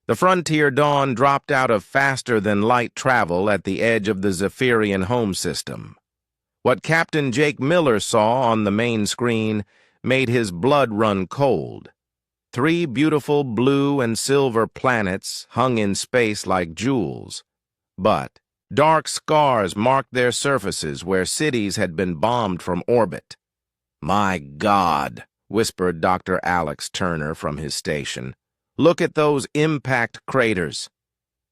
The Frontier Dawn dropped out of faster-than-light travel at the edge of the Zephyrian home system. What Captain Jake Miller saw on the main screen made his blood run cold. 3 beautiful blue and silver planets hung in space like jewels. But dark scars marked their surfaces where cities had been bombed from orbit. "My God," whispered Dr. Alex Turner from his station. "Look at those impact craters."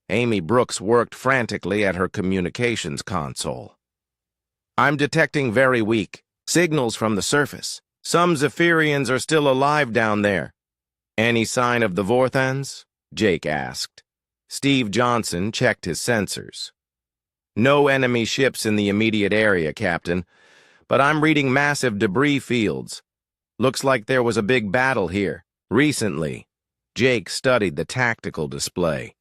Amy Brooks worked frantically at her communications console. "I'm detecting very weak signals from the surface. Some Zephyrians are still alive down there." "Any sign of the Vorthans?" Jake asked. Steve Johnson checked his sensors. "No enemy ships in the immediate area, Captain, but I'm reading massive debris fields. Looks like there was a big battle here recently." Jake studied the tactical display.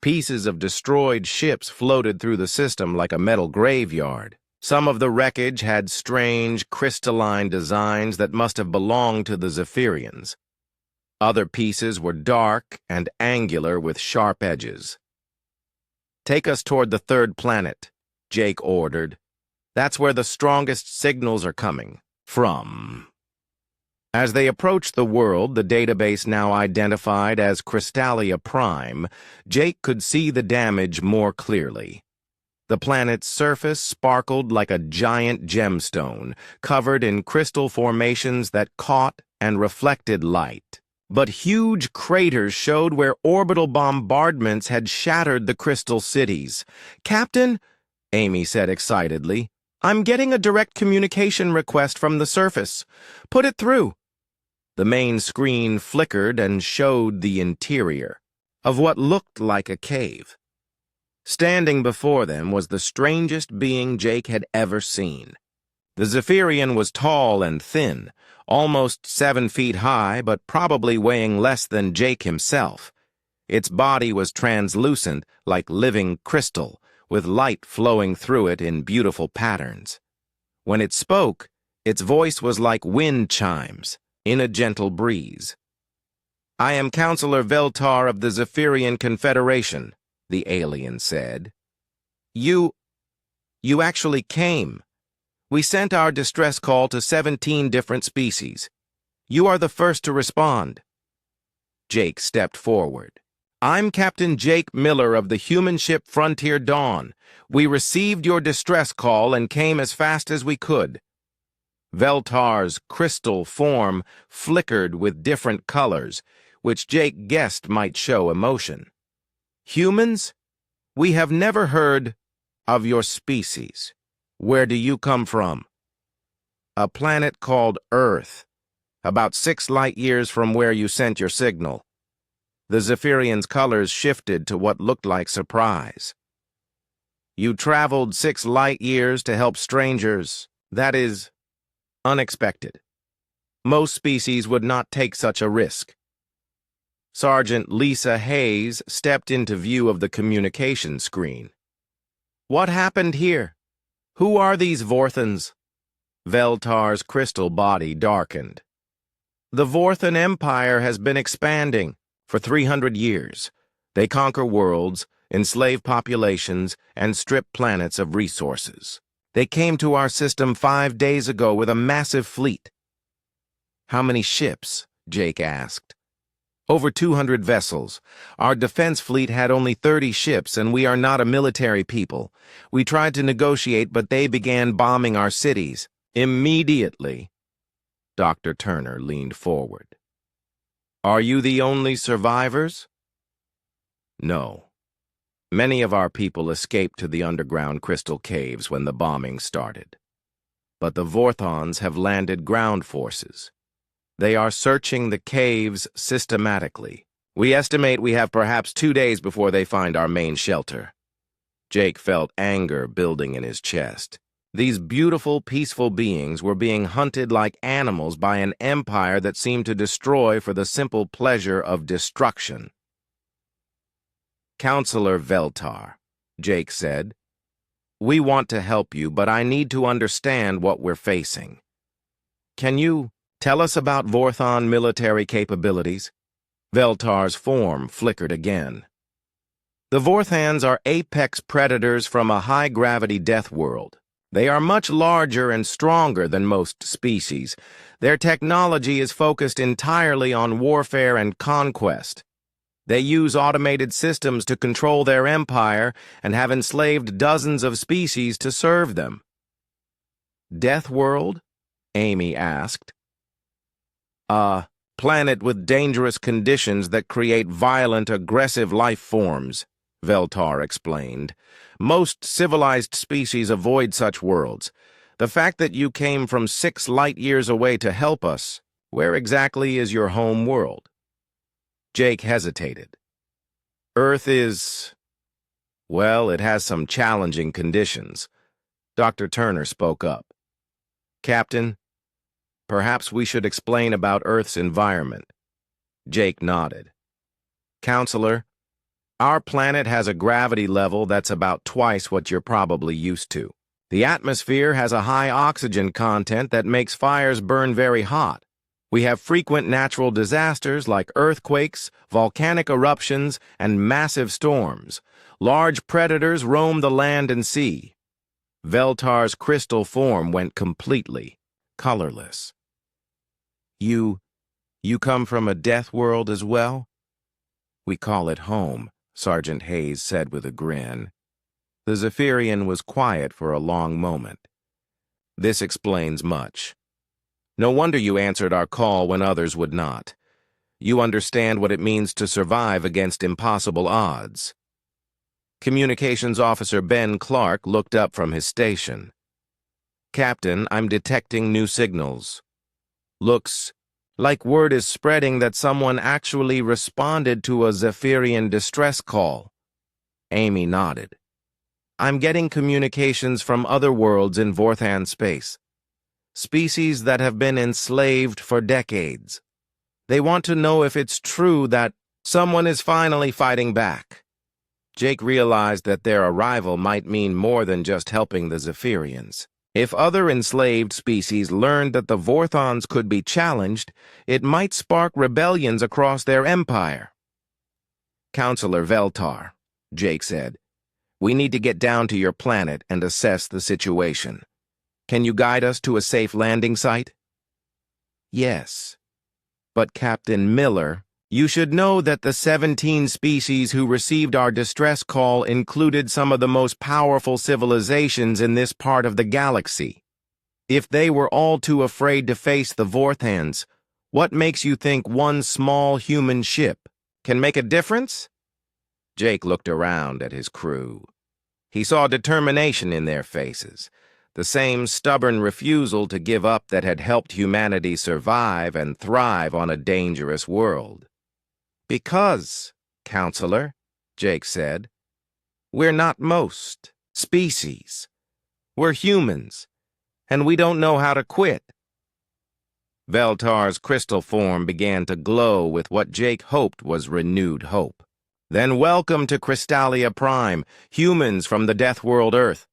Pieces of destroyed ships floated through the system like a metal graveyard. Some of the wreckage had strange, crystalline designs that must have belonged to the Zephyrians. Other pieces were dark and angular with sharp edges. "Take us toward the 3rd planet," Jake ordered. "That's where the strongest signals are coming from." As they approached the world the database now identified as Crystallia Prime, Jake could see the damage more clearly. The planet's surface sparkled like a giant gemstone, covered in crystal formations that caught and reflected light. But huge craters showed where orbital bombardments had shattered the crystal cities. "Captain," Amy said excitedly, "I'm getting a direct communication request from the surface. Put it through." The main screen flickered and showed the interior of what looked like a cave. Standing before them was the strangest being Jake had ever seen. The Zephyrian was tall and thin, almost 7 feet high, but probably weighing less than Jake himself. Its body was translucent, like living crystal, with light flowing through it in beautiful patterns. When it spoke, its voice was like wind chimes in a gentle breeze. "I am Counselor Veltar of the Zephyrian Confederation," the alien said. You actually came. We sent our distress call to 17 different species. You are the first to respond." Jake stepped forward. "I'm Captain Jake Miller of the human ship Frontier Dawn. We received your distress call and came as fast as we could." Veltar's crystal form flickered with different colors, which Jake guessed might show emotion. "Humans, we have never heard of your species. Where do you come from?" "A planet called Earth, about 6 light-years from where you sent your signal." The Zephyrian's colors shifted to what looked like surprise. "You traveled 6 light-years to help strangers. That is unexpected. Most species would not take such a risk." Sergeant Lisa Hayes stepped into view of the communication screen. "What happened here? Who are these Vorthans?" Veltar's crystal body darkened. "The Vorthan Empire has been expanding for 300 years. They conquer worlds, enslave populations, and strip planets of resources. They came to our system 5 days ago with a massive fleet." "How many ships?" Jake asked. "Over 200 vessels. Our defense fleet had only 30 ships, and we are not a military people. We tried to negotiate, but they began bombing our cities. Immediately." Dr. Turner leaned forward. "Are you the only survivors?" "No. Many of our people escaped to the underground crystal caves when the bombing started. But the Vorthons have landed ground forces. They are searching the caves systematically. We estimate we have perhaps 2 days before they find our main shelter." Jake felt anger building in his chest. These beautiful, peaceful beings were being hunted like animals by an empire that seemed to destroy for the simple pleasure of destruction. "Counselor Veltar," Jake said, "we want to help you, but I need to understand what we're facing. Can you tell us about Vorthon military capabilities?" Veltar's form flickered again. The Vorthans are apex predators from a high-gravity deathworld. They are much larger and stronger than most species. Their technology is focused entirely on warfare and conquest. They use automated systems to control their empire and have enslaved dozens of species to serve them. Deathworld? Amy asked. A planet with dangerous conditions that create violent, aggressive life forms, Veltar explained. Most civilized species avoid such worlds. The fact that you came from 6 light years away to help us, where exactly is your home world? Jake hesitated. Earth is... well, it has some challenging conditions. Dr. Turner spoke up. Captain, perhaps we should explain about Earth's environment. Jake nodded. Counselor, our planet has a gravity level that's about twice what you're probably used to. The atmosphere has a high oxygen content that makes fires burn very hot. We have frequent natural disasters like earthquakes, volcanic eruptions, and massive storms. Large predators roam the land and sea. Veltar's crystal form went completely colorless. You come from a death world as well? We call it home, Sergeant Hayes said with a grin. The Zephyrian was quiet for a long moment. This explains much. No wonder you answered our call when others would not. You understand what it means to survive against impossible odds. Communications Officer Ben Clark looked up from his station. Captain, I'm detecting new signals. Looks like word is spreading that someone actually responded to a Zephyrian distress call. Amy nodded. I'm getting communications from other worlds in Vorthan space. Species that have been enslaved for decades. They want to know if it's true that someone is finally fighting back. Jake realized that their arrival might mean more than just helping the Zephyrians. If other enslaved species learned that the Vorthons could be challenged, it might spark rebellions across their empire. Counselor Veltar, Jake said, we need to get down to your planet and assess the situation. Can you guide us to a safe landing site? Yes. But Captain Miller, you should know that the 17 species who received our distress call included some of the most powerful civilizations in this part of the galaxy. If they were all too afraid to face the Vorthans, what makes you think one small human ship can make a difference? Jake looked around at his crew. He saw determination in their faces, the same stubborn refusal to give up that had helped humanity survive and thrive on a dangerous world. Because, Counselor, Jake said, we're not most species. We're humans, and we don't know how to quit. Veltar's crystal form began to glow with what Jake hoped was renewed hope. Then welcome to Crystallia Prime, humans from the Deathworld Earth.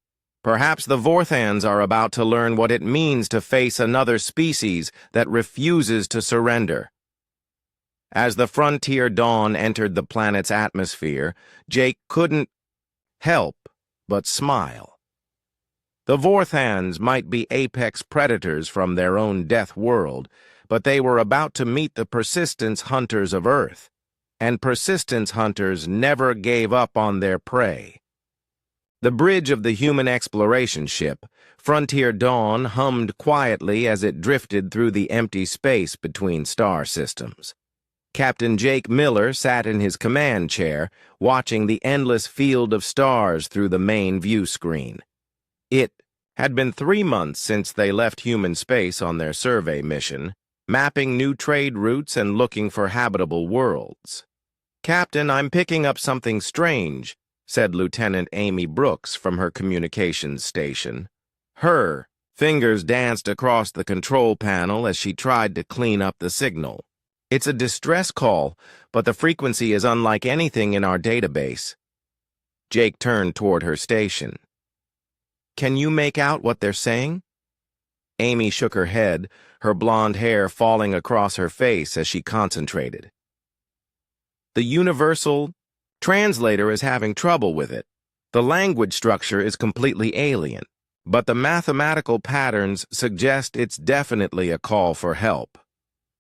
Perhaps the Vorthans are about to learn what it means to face another species that refuses to surrender. As the frontier dawn entered the planet's atmosphere, Jake couldn't help but smile. The Vorthans might be apex predators from their own death world, but they were about to meet the persistence hunters of Earth, and persistence hunters never gave up on their prey. The bridge of the human exploration ship, Frontier Dawn, hummed quietly as it drifted through the empty space between star systems. Captain Jake Miller sat in his command chair, watching the endless field of stars through the main view screen. It had been 3 months since they left human space on their survey mission, mapping new trade routes and looking for habitable worlds. Captain, I'm picking up something strange, said Lieutenant Amy Brooks from her communications station. Her fingers danced across the control panel as she tried to clean up the signal. It's a distress call, but the frequency is unlike anything in our database. Jake turned toward her station. Can you make out what they're saying? Amy shook her head, her blonde hair falling across her face as she concentrated. The universal translator is having trouble with it. The language structure is completely alien, but the mathematical patterns suggest it's definitely a call for help.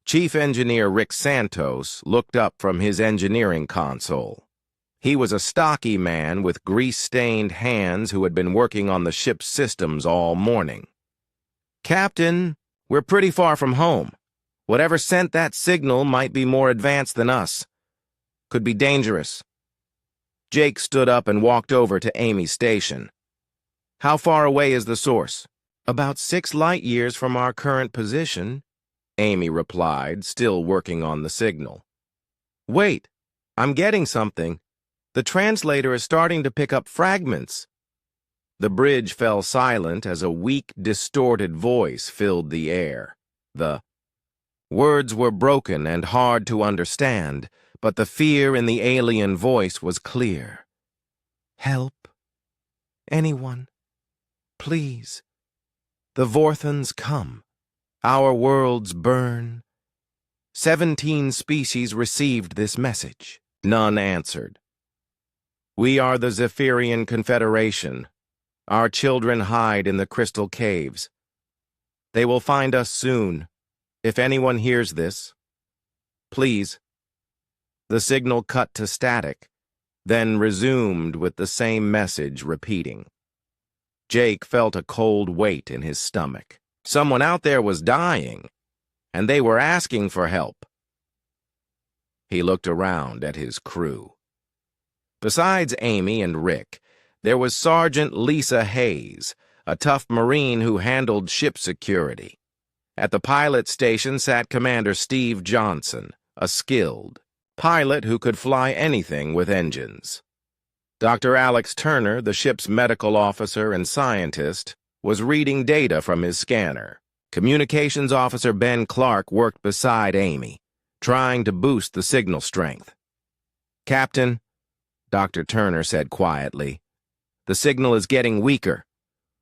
Chief Engineer Rick Santos looked up from his engineering console. He was a stocky man with grease-stained hands who had been working on the ship's systems all morning. "Captain, we're pretty far from home. Whatever sent that signal might be more advanced than us. Could be dangerous." Jake stood up and walked over to Amy's station. "How far away is the source?" "About 6 light years from our current position," Amy replied, still working on the signal. "Wait, I'm getting something. The translator is starting to pick up fragments." The bridge fell silent as a weak, distorted voice filled the air. The words were broken and hard to understand, but the fear in the alien voice was clear. "Help. Anyone. Please. The Vorthons come. Our worlds burn." 17 species received this message. None answered. "We are the Zephyrian Confederation. Our children hide in the crystal caves. They will find us soon. If anyone hears this, please." The signal cut to static, then resumed with the same message repeating. Jake felt a cold weight in his stomach. Someone out there was dying, and they were asking for help. He looked around at his crew. Besides Amy and Rick, there was Sergeant Lisa Hayes, a tough Marine who handled ship security. At the pilot station sat Commander Steve Johnson, a skilled pilot who could fly anything with engines. Dr. Alex Turner, the ship's medical officer and scientist, was reading data from his scanner. Communications Officer Ben Clark worked beside Amy, trying to boost the signal strength. "Captain," Dr. Turner said quietly, "the signal is getting weaker.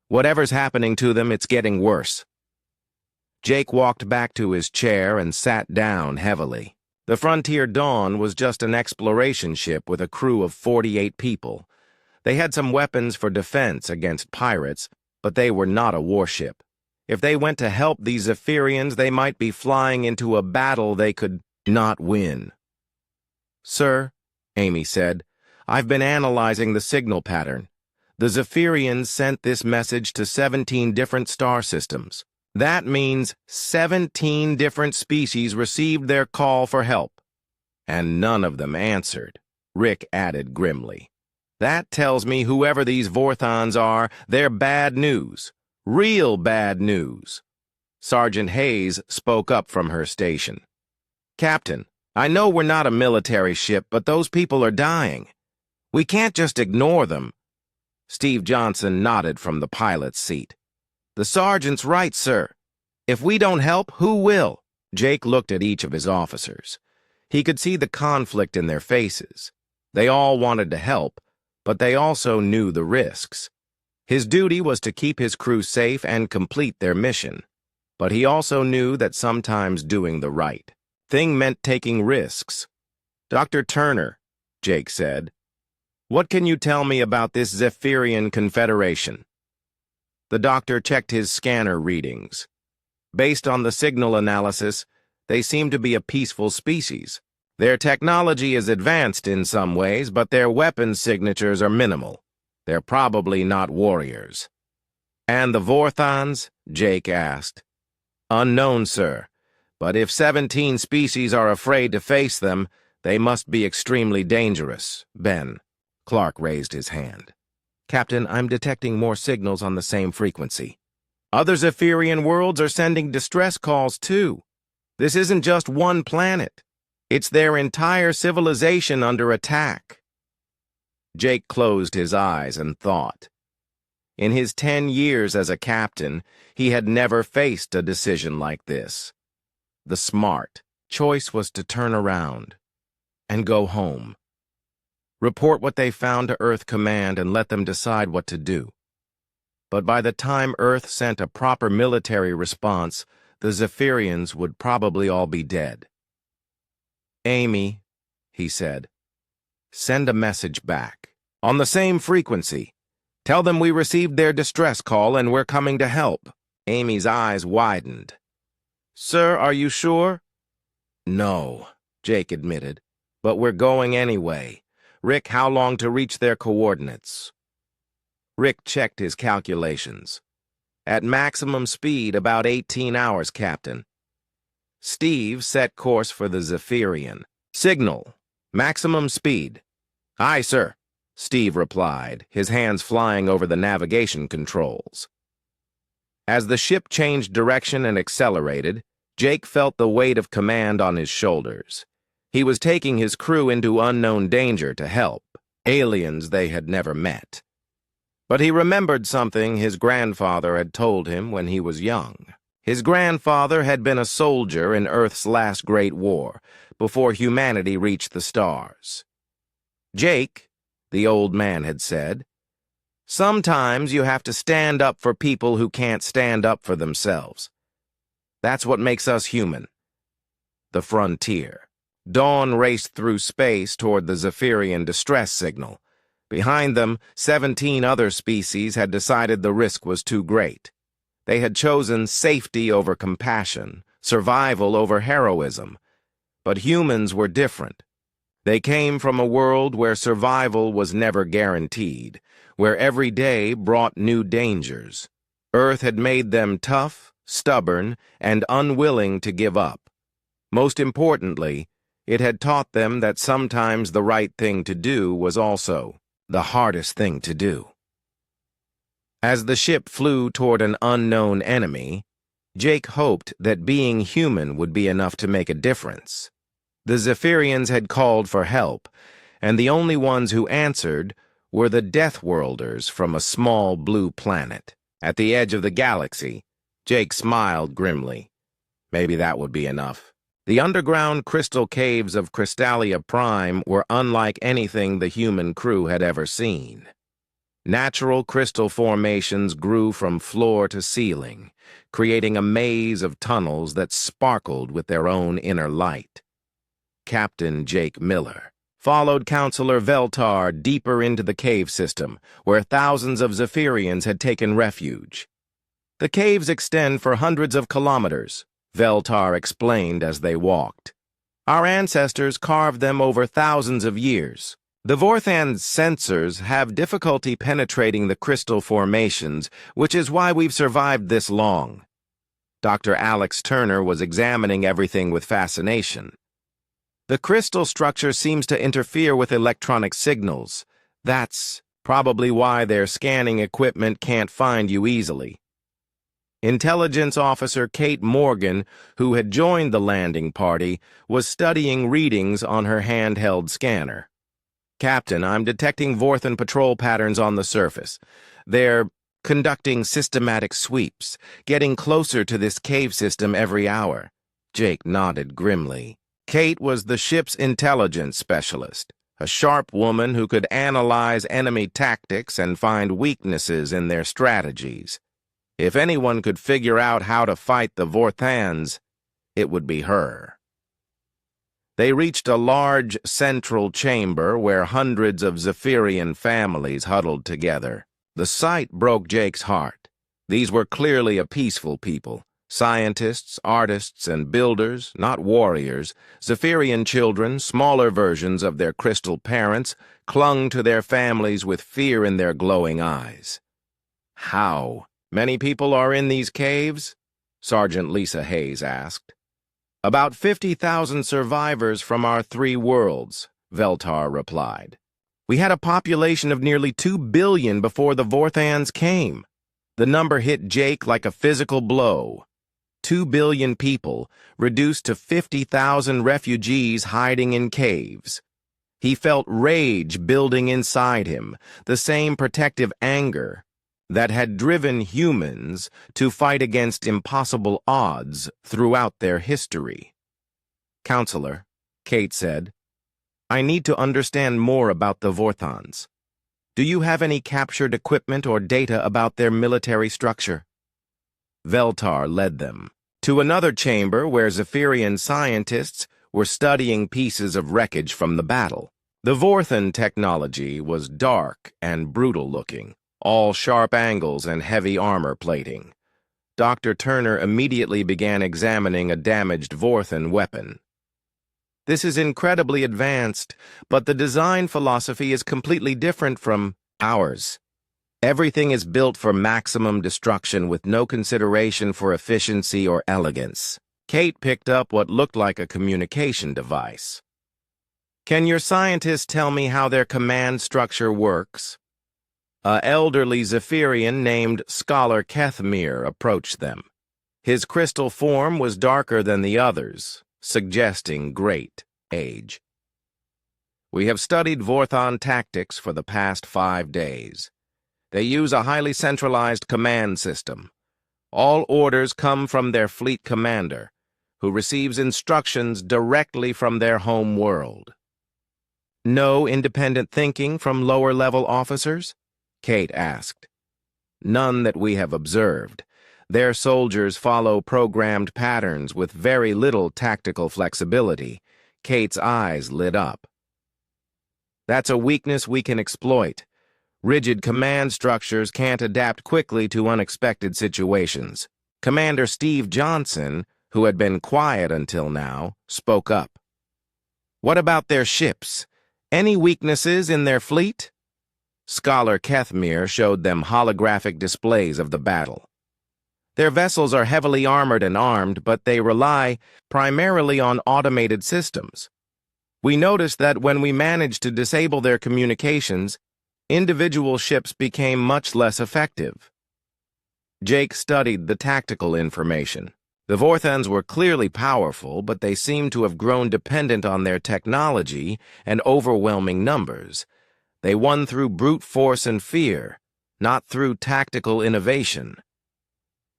Whatever's happening to them, it's getting worse." Jake walked back to his chair and sat down heavily. The Frontier Dawn was just an exploration ship with a crew of 48 people. They had some weapons for defense against pirates, but they were not a warship. If they went to help these Zephyrians, they might be flying into a battle they could not win. "Sir," Amy said, "I've been analyzing the signal pattern. The Zephyrians sent this message to 17 different star systems. That means 17 different species received their call for help. And none of them answered," Rick added grimly. "That tells me whoever these Vorthons are, they're bad news. Real bad news." Sergeant Hayes spoke up from her station. "Captain, I know we're not a military ship, but those people are dying. We can't just ignore them." Steve Johnson nodded from the pilot's seat. "The sergeant's right, sir. If we don't help, who will?" Jake looked at each of his officers. He could see the conflict in their faces. They all wanted to help, but they also knew the risks. His duty was to keep his crew safe and complete their mission. But he also knew that sometimes doing the right thing meant taking risks. "Dr. Turner," Jake said, "what can you tell me about this Zephyrian Confederation?" The doctor checked his scanner readings. Based on the signal analysis, they seem to be a peaceful species. Their technology is advanced in some ways, but their weapon signatures are minimal. They're probably not warriors. "And the Vorthons?" Jake asked. "Unknown, sir. But if 17 species are afraid to face them, they must be extremely dangerous." "Ben," Clark raised his hand. "Captain, I'm detecting more signals on the same frequency. Other Zephyrian worlds are sending distress calls, too. This isn't just one planet. It's their entire civilization under attack." Jake closed his eyes and thought. In his 10 years as a captain, he had never faced a decision like this. The smart choice was to turn around and go home. Report what they found to Earth Command and let them decide what to do. But by the time Earth sent a proper military response, the Zephyrians would probably all be dead. "Amy," he said. "Send a message back. On the same frequency. Tell them we received their distress call and we're coming to help." Amy's eyes widened. "Sir, are you sure?" "No," Jake admitted. "But we're going anyway. Rick, how long to reach their coordinates?" Rick checked his calculations. "At maximum speed, about 18 hours, Captain." Steve set course for the Zephyrian. "Signal. Maximum speed." "Aye, sir," Steve replied, his hands flying over the navigation controls. As the ship changed direction and accelerated, Jake felt the weight of command on his shoulders. He was taking his crew into unknown danger to help, aliens they had never met. But he remembered something his grandfather had told him when he was young. His grandfather had been a soldier in Earth's last great war, before humanity reached the stars. "Jake," the old man had said, "sometimes you have to stand up for people who can't stand up for themselves. That's what makes us human." The frontier. Dawn raced through space toward the Zephyrian distress signal. Behind them, 17 other species had decided the risk was too great. They had chosen safety over compassion, survival over heroism. But humans were different. They came from a world where survival was never guaranteed, where every day brought new dangers. Earth had made them tough, stubborn, and unwilling to give up. Most importantly, it had taught them that sometimes the right thing to do was also the hardest thing to do. As the ship flew toward an unknown enemy, Jake hoped that being human would be enough to make a difference. The Zephyrians had called for help, and the only ones who answered were the deathworlders from a small blue planet. At the edge of the galaxy, Jake smiled grimly. Maybe that would be enough. The underground crystal caves of Crystallia Prime were unlike anything the human crew had ever seen. Natural crystal formations grew from floor to ceiling, creating a maze of tunnels that sparkled with their own inner light. Captain Jake Miller followed Counselor Veltar deeper into the cave system, where thousands of Zephyrians had taken refuge. "The caves extend for hundreds of kilometers," Veltar explained as they walked. "Our ancestors carved them over thousands of years. The Vorthan's sensors have difficulty penetrating the crystal formations, which is why we've survived this long." Dr. Alex Turner was examining everything with fascination. "The crystal structure seems to interfere with electronic signals. That's probably why their scanning equipment can't find you easily." Intelligence Officer Kate Morgan, who had joined the landing party, was studying readings on her handheld scanner. "Captain, I'm detecting Vorthan patrol patterns on the surface. They're conducting systematic sweeps, getting closer to this cave system every hour." Jake nodded grimly. Kate was the ship's intelligence specialist, a sharp woman who could analyze enemy tactics and find weaknesses in their strategies. If anyone could figure out how to fight the Vorthans, it would be her. They reached a large central chamber where hundreds of Zephyrian families huddled together. The sight broke Jake's heart. These were clearly a peaceful people. Scientists, artists, and builders, not warriors. Zephyrian children, smaller versions of their crystal parents, clung to their families with fear in their glowing eyes. "How many people are in these caves?" Sergeant Lisa Hayes asked. "About 50,000 survivors from our 3 worlds," Veltar replied. "We had a population of nearly 2 billion before the Vorthans came." The number hit Jake like a physical blow. 2 billion people, reduced to 50,000 refugees hiding in caves. He felt rage building inside him, the same protective anger that had driven humans to fight against impossible odds throughout their history. "Counselor," Kate said, "I need to understand more about the Vorthans. Do you have any captured equipment or data about their military structure?" Veltar led them to another chamber where Zephyrian scientists were studying pieces of wreckage from the battle. The Vorthan technology was dark and brutal-looking, all sharp angles and heavy armor plating. Dr. Turner immediately began examining a damaged Vorthan weapon. This is incredibly advanced, but the design philosophy is completely different from ours. Everything is built for maximum destruction with no consideration for efficiency or elegance. Kate picked up what looked like a communication device. Can your scientists tell me how their command structure works? An elderly Zephyrian named Scholar Kethmir approached them. His crystal form was darker than the others, suggesting great age. We have studied Vorthan tactics for the past 5 days. They use a highly centralized command system. All orders come from their fleet commander, who receives instructions directly from their home world. No independent thinking from lower-level officers? Kate asked. None that we have observed. Their soldiers follow programmed patterns with very little tactical flexibility. Kate's eyes lit up. That's a weakness we can exploit. Rigid command structures can't adapt quickly to unexpected situations. Commander Steve Johnson, who had been quiet until now, spoke up. What about their ships? Any weaknesses in their fleet? Scholar Kethmir showed them holographic displays of the battle. Their vessels are heavily armored and armed, but they rely primarily on automated systems. We noticed that when we managed to disable their communications, individual ships became much less effective. Jake studied the tactical information. The Vorthans were clearly powerful, but they seemed to have grown dependent on their technology and overwhelming numbers. They won through brute force and fear, not through tactical innovation.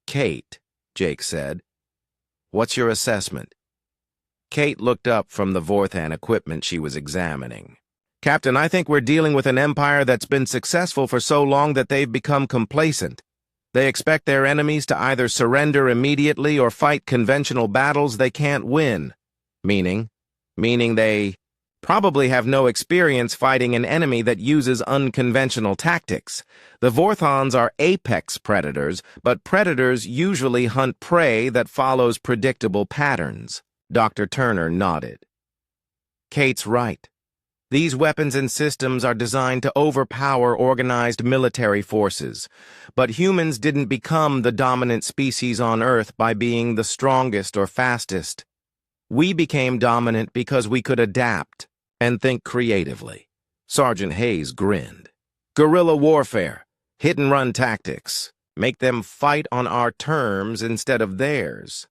Kate, Jake said, what's your assessment? Kate looked up from the Vorthan equipment she was examining. Captain, I think we're dealing with an empire that's been successful for so long that they've become complacent. They expect their enemies to either surrender immediately or fight conventional battles they can't win. Meaning they probably have no experience fighting an enemy that uses unconventional tactics. The Vorthans are apex predators, but predators usually hunt prey that follows predictable patterns. Dr. Turner nodded. Kate's right. These weapons and systems are designed to overpower organized military forces. But humans didn't become the dominant species on Earth by being the strongest or fastest. We became dominant because we could adapt and think creatively. Sergeant Hayes grinned. Guerrilla warfare, hit-and-run tactics, make them fight on our terms instead of theirs.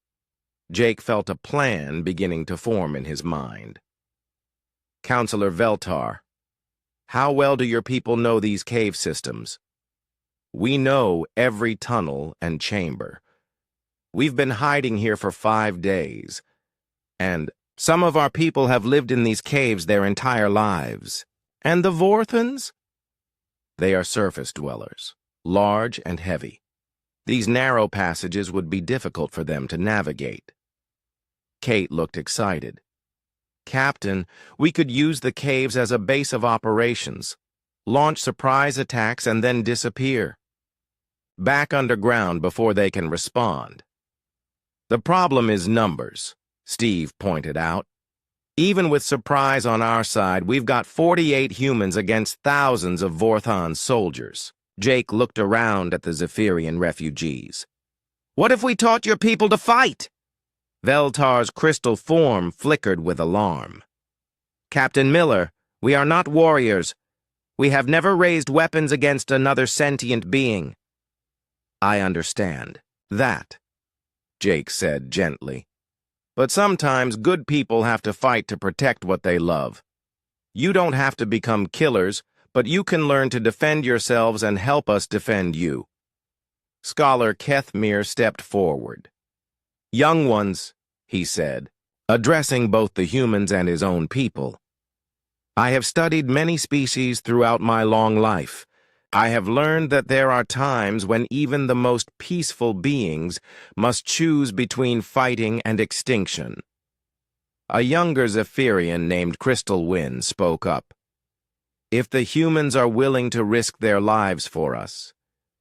Jake felt a plan beginning to form in his mind. Counselor Veltar, how well do your people know these cave systems? We know every tunnel and chamber. We've been hiding here for 5 days, and some of our people have lived in these caves their entire lives. And the Vorthans? They are surface dwellers, large and heavy. These narrow passages would be difficult for them to navigate. Kate looked excited. Captain, we could use the caves as a base of operations, launch surprise attacks and then disappear. Back underground before they can respond. The problem is numbers, Steve pointed out. Even with surprise on our side, we've got 48 humans against thousands of Vorthan soldiers. Jake looked around at the Zephyrian refugees. What if we taught your people to fight? Veltar's crystal form flickered with alarm. Captain Miller, we are not warriors. We have never raised weapons against another sentient being. I understand that, Jake said gently. But sometimes good people have to fight to protect what they love. You don't have to become killers, but you can learn to defend yourselves and help us defend you. Scholar Kethmir stepped forward. Young ones, he said, addressing both the humans and his own people. I have studied many species throughout my long life. I have learned that there are times when even the most peaceful beings must choose between fighting and extinction. A younger Zephyrian named Crystal Wind spoke up. "If the humans are willing to risk their lives for us,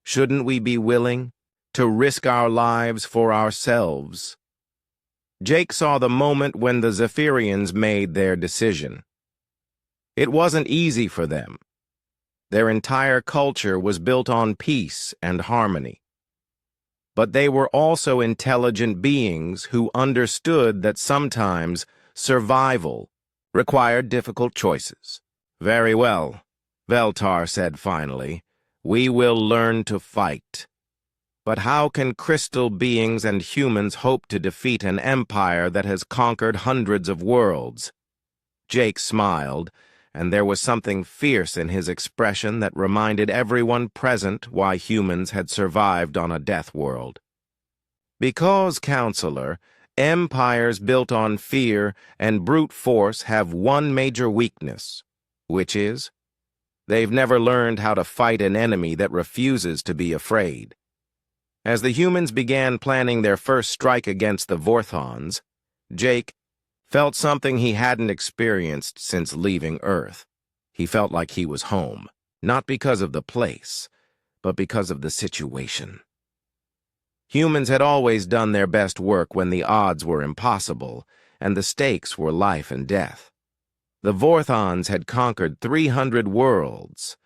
shouldn't we be willing to risk our lives for ourselves?" Jake saw the moment when the Zephyrians made their decision. It wasn't easy for them. Their entire culture was built on peace and harmony. But they were also intelligent beings who understood that sometimes survival required difficult choices. "Very well," Veltar said finally. "We will learn to fight. But how can crystal beings and humans hope to defeat an empire that has conquered hundreds of worlds?" Jake smiled, and there was something fierce in his expression that reminded everyone present why humans had survived on a death world. "Because, Counselor, empires built on fear and brute force have one major weakness, which is they've never learned how to fight an enemy that refuses to be afraid." As the humans began planning their first strike against the Vorthons, Jake felt something he hadn't experienced since leaving Earth. He felt like he was home, not because of the place, but because of the situation. Humans had always done their best work when the odds were impossible, and the stakes were life and death. The Vorthons had conquered 300 worlds,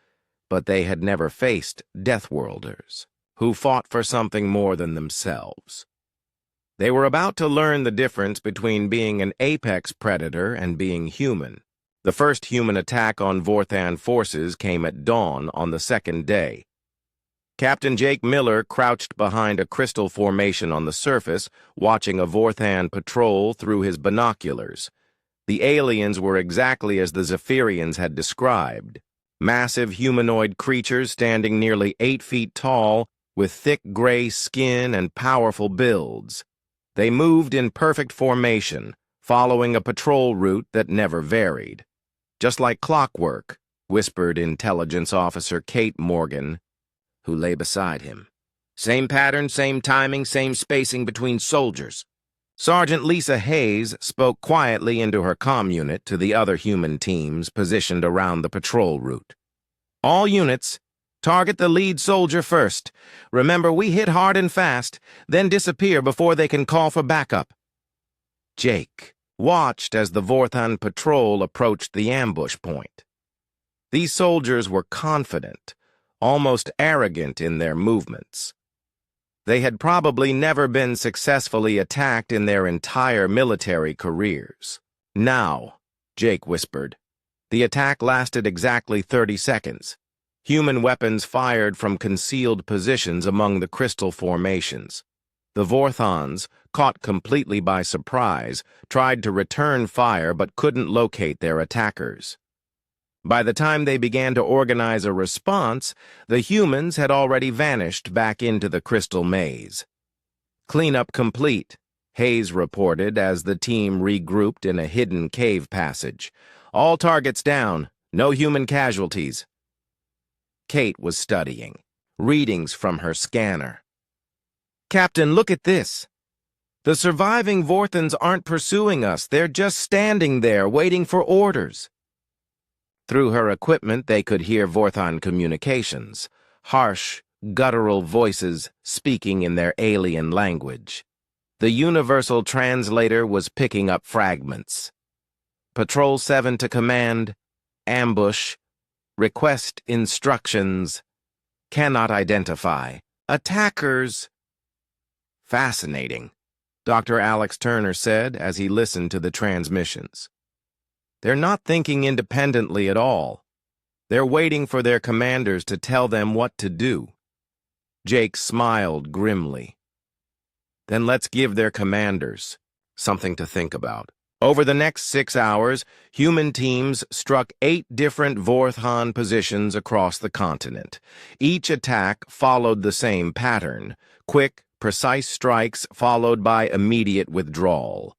but they had never faced deathworlders, who fought for something more than themselves. They were about to learn the difference between being an apex predator and being human. The first human attack on Vorthan forces came at dawn on the second day. Captain Jake Miller crouched behind a crystal formation on the surface, watching a Vorthan patrol through his binoculars. The aliens were exactly as the Zephyrians had described. Massive humanoid creatures standing nearly 8 feet tall, with thick gray skin and powerful builds. They moved in perfect formation, following a patrol route that never varied. "Just like clockwork," whispered Intelligence Officer Kate Morgan, who lay beside him. "Same pattern, same timing, same spacing between soldiers." Sergeant Lisa Hayes spoke quietly into her comm unit to the other human teams positioned around the patrol route. "All units, target the lead soldier first. Remember, we hit hard and fast, then disappear before they can call for backup." Jake watched as the Vorthan patrol approached the ambush point. These soldiers were confident, almost arrogant in their movements. They had probably never been successfully attacked in their entire military careers. "Now," Jake whispered. The attack lasted exactly 30 seconds. Human weapons fired from concealed positions among the crystal formations. The Vorthons, caught completely by surprise, tried to return fire but couldn't locate their attackers. By the time they began to organize a response, the humans had already vanished back into the crystal maze. "Cleanup complete," Hayes reported as the team regrouped in a hidden cave passage. "All targets down, no human casualties." Kate was studying, readings from her scanner. "Captain, look at this. The surviving Vorthons aren't pursuing us, they're just standing there waiting for orders." Through her equipment, they could hear Vorthon communications, harsh, guttural voices speaking in their alien language. The universal translator was picking up fragments. "Patrol 7 to command, ambush, request instructions, cannot identify, attackers." "Fascinating," Dr. Alex Turner said as he listened to the transmissions. "They're not thinking independently at all. They're waiting for their commanders to tell them what to do." Jake smiled grimly. "Then let's give their commanders something to think about." Over the next 6 hours, human teams struck 8 different Vorthon positions across the continent. Each attack followed the same pattern: quick, precise strikes followed by immediate withdrawal.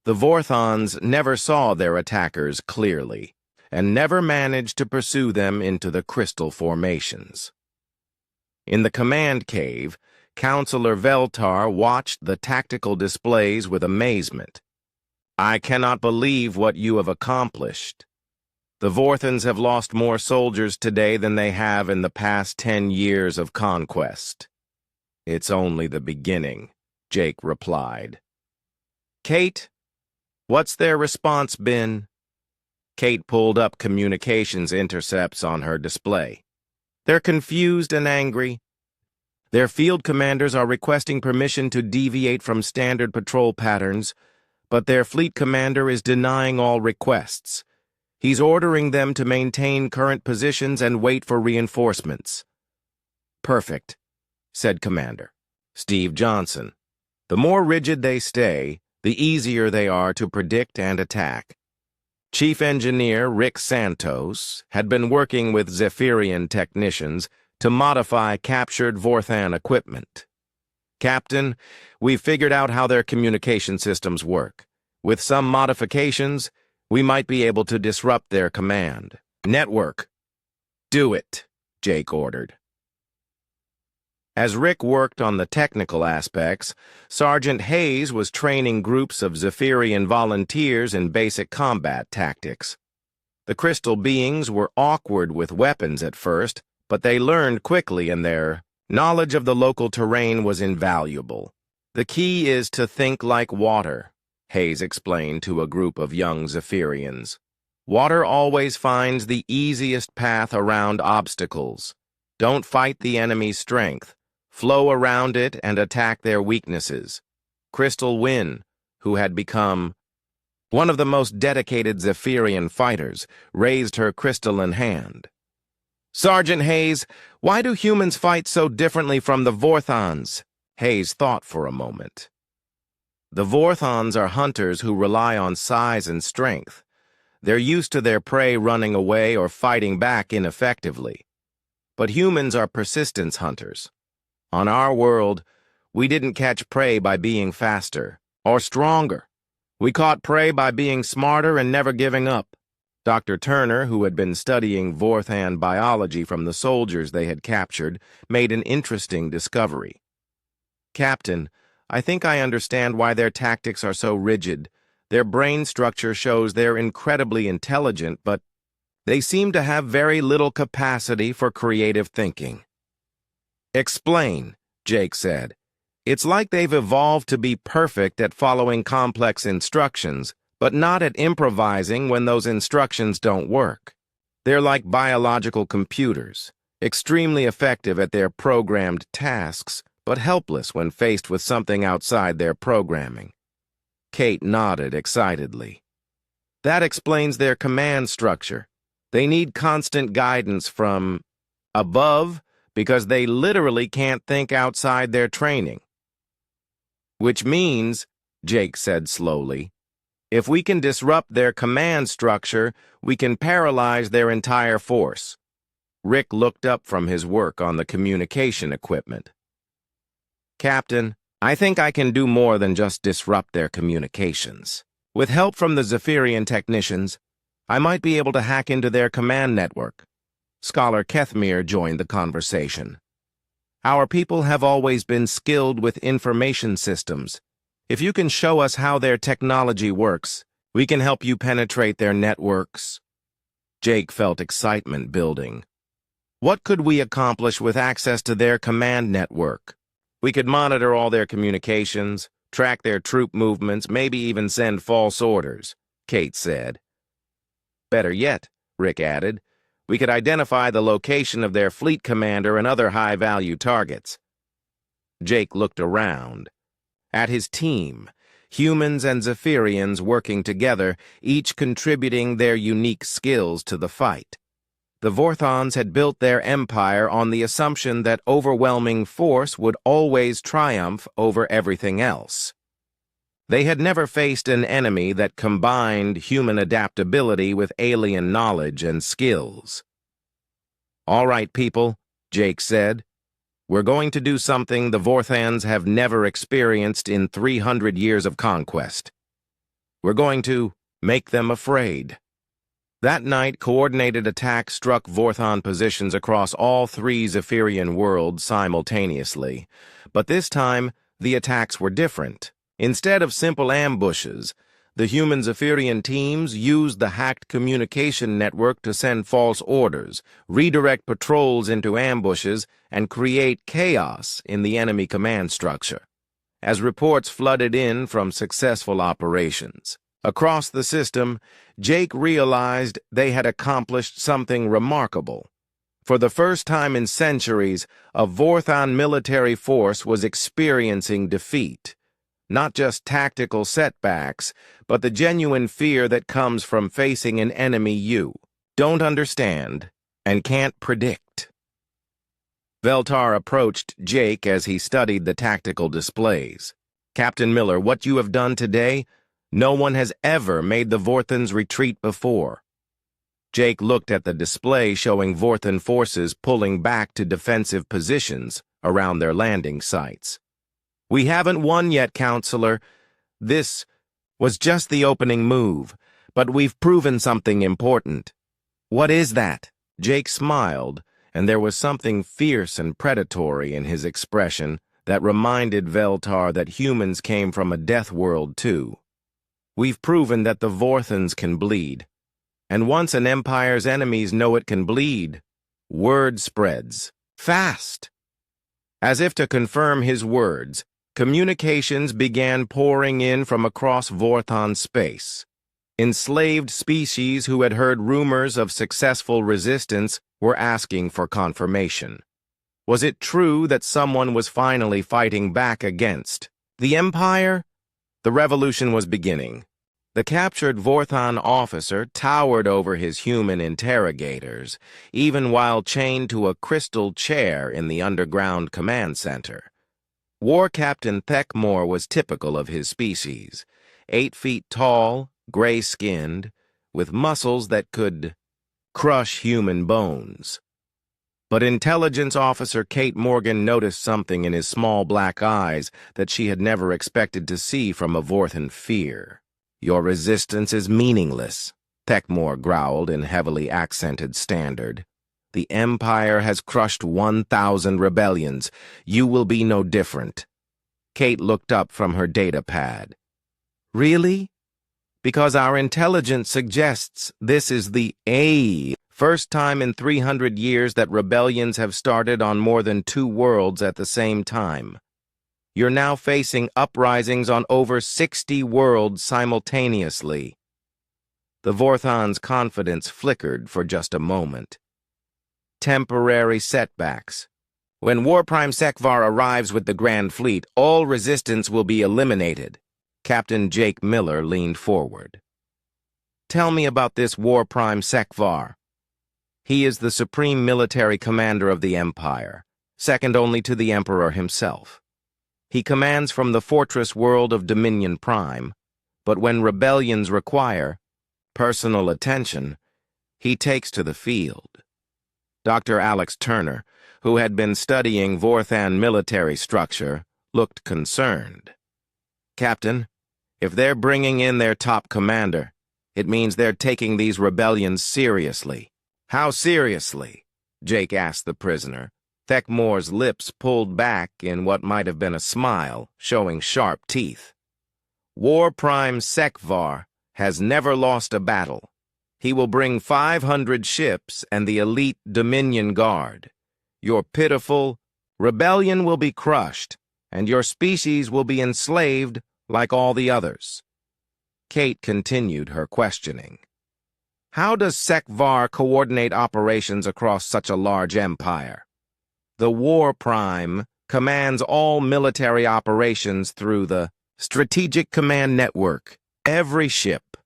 The Vorthons never saw their attackers clearly, and never managed to pursue them into the crystal formations. In the command cave, Counselor Veltar watched the tactical displays with amazement. I cannot believe what you have accomplished. The Vorthans have lost more soldiers today than they have in the past 10 years of conquest. It's only the beginning, Jake replied. Kate, what's their response been? Kate pulled up communications intercepts on her display. They're confused and angry. Their field commanders are requesting permission to deviate from standard patrol patterns, but their fleet commander is denying all requests. He's ordering them to maintain current positions and wait for reinforcements. Perfect, said Commander Steve Johnson. The more rigid they stay, the easier they are to predict and attack. Chief Engineer Rick Santos had been working with Zephyrian technicians to modify captured Vorthan equipment. Captain, we've figured out how their communication systems work. With some modifications, we might be able to disrupt their command network. Do it, Jake ordered. As Rick worked on the technical aspects, Sergeant Hayes was training groups of Zephyrian volunteers in basic combat tactics. The crystal beings were awkward with weapons at first, but they learned quickly, and their knowledge of the local terrain was invaluable. The key is to think like water, Hayes explained to a group of young Zephyrians. Water always finds the easiest path around obstacles. Don't fight the enemy's strength. Flow around it and attack their weaknesses. Crystal Wynn, who had become one of the most dedicated Zephyrian fighters, raised her crystalline hand. Sergeant Hayes, why do humans fight so differently from the Vorthans? Hayes thought for a moment. The Vorthans are hunters who rely on size and strength. They're used to their prey running away or fighting back ineffectively. But humans are persistence hunters. On our world, we didn't catch prey by being faster or stronger. We caught prey by being smarter and never giving up. Dr. Turner, who had been studying Vorthan biology from the soldiers they had captured, made an interesting discovery. Captain, I think I understand why their tactics are so rigid. Their brain structure shows they're incredibly intelligent, but they seem to have very little capacity for creative thinking. Explain, Jake said. It's like they've evolved to be perfect at following complex instructions, but not at improvising when those instructions don't work. They're like biological computers, extremely effective at their programmed tasks, but helpless when faced with something outside their programming. Kate nodded excitedly. That explains their command structure. They need constant guidance from above, because they literally can't think outside their training. Which means, Jake said slowly, if we can disrupt their command structure, we can paralyze their entire force. Rick looked up from his work on the communication equipment. Captain, I think I can do more than just disrupt their communications. With help from the Zephyrian technicians, I might be able to hack into their command network. Scholar Kethmir joined the conversation. Our people have always been skilled with information systems. If you can show us how their technology works, we can help you penetrate their networks. Jake felt excitement building. What could we accomplish with access to their command network? We could monitor all their communications, track their troop movements, maybe even send false orders, Kate said. Better yet, Rick added, we could identify the location of their fleet commander and other high-value targets. Jake looked around. At his team, humans and Zephyrians working together, each contributing their unique skills to the fight. The Vorthans had built their empire on the assumption that overwhelming force would always triumph over everything else. They had never faced an enemy that combined human adaptability with alien knowledge and skills. All right, people, Jake said. We're going to do something the Vorthans have never experienced in 300 years of conquest. We're going to make them afraid. That night, coordinated attacks struck Vorthan positions across all 3 Zephyrian worlds simultaneously. But this time, the attacks were different. Instead of simple ambushes, The human Zephyrian teams used the hacked communication network to send false orders, redirect patrols into ambushes, and create chaos in the enemy command structure. As reports flooded in from successful operations across the system, Jake realized they had accomplished something remarkable. For the first time in centuries, a Vorthon military force was experiencing defeat. Not just tactical setbacks, but the genuine fear that comes from facing an enemy you don't understand and can't predict. Veltar approached Jake as he studied the tactical displays. "Captain Miller, what you have done today, no one has ever made the Vorthons retreat before." Jake looked at the display showing Vorthon forces pulling back to defensive positions around their landing sites. "We haven't won yet, Counselor. This was just the opening move, but we've proven something important." "What is that?" Jake smiled, and there was something fierce and predatory in his expression that reminded Veltar that humans came from a death world too. "We've proven that the Vorthons can bleed. And once an empire's enemies know it can bleed, word spreads. Fast." As if to confirm his words, communications began pouring in from across Vorthon space. Enslaved species who had heard rumors of successful resistance were asking for confirmation. Was it true that someone was finally fighting back against the Empire? The revolution was beginning. The captured Vorthon officer towered over his human interrogators, even while chained to a crystal chair in the underground command center. War Captain Thekmor was typical of his species, 8 feet tall, gray-skinned, with muscles that could crush human bones. But Intelligence Officer Kate Morgan noticed something in his small black eyes that she had never expected to see from a Vorthon fear. "Your resistance is meaningless," Thekmor growled in heavily accented standard. "The Empire has crushed 1,000 rebellions. You will be no different." Kate looked up from her data pad. "Really? Because our intelligence suggests this is the first time in 300 years that rebellions have started on more than 2 worlds at the same time. You're now facing uprisings on over 60 worlds simultaneously." The Vorthon's confidence flickered for just a moment. "Temporary setbacks. When Warprime Sekvar arrives with the Grand Fleet, all resistance will be eliminated." Captain Jake Miller leaned forward. "Tell me about this Warprime Sekvar." "He is the supreme military commander of the Empire, second only to the Emperor himself. He commands from the fortress world of Dominion Prime, but when rebellions require personal attention, he takes to the field." Dr. Alex Turner, who had been studying Vorthon military structure, looked concerned. "Captain, if they're bringing in their top commander, it means they're taking these rebellions seriously." "How seriously?" Jake asked the prisoner. Thekmor's lips pulled back in what might have been a smile, showing sharp teeth. "Warprime Sekvar has never lost a battle. He will bring 500 ships and the elite Dominion Guard. Your pitiful rebellion will be crushed, and your species will be enslaved like all the others." Kate continued her questioning. "How does Sekvar coordinate operations across such a large empire?" "The Warprime commands all military operations through the Strategic Command Network. Every ship,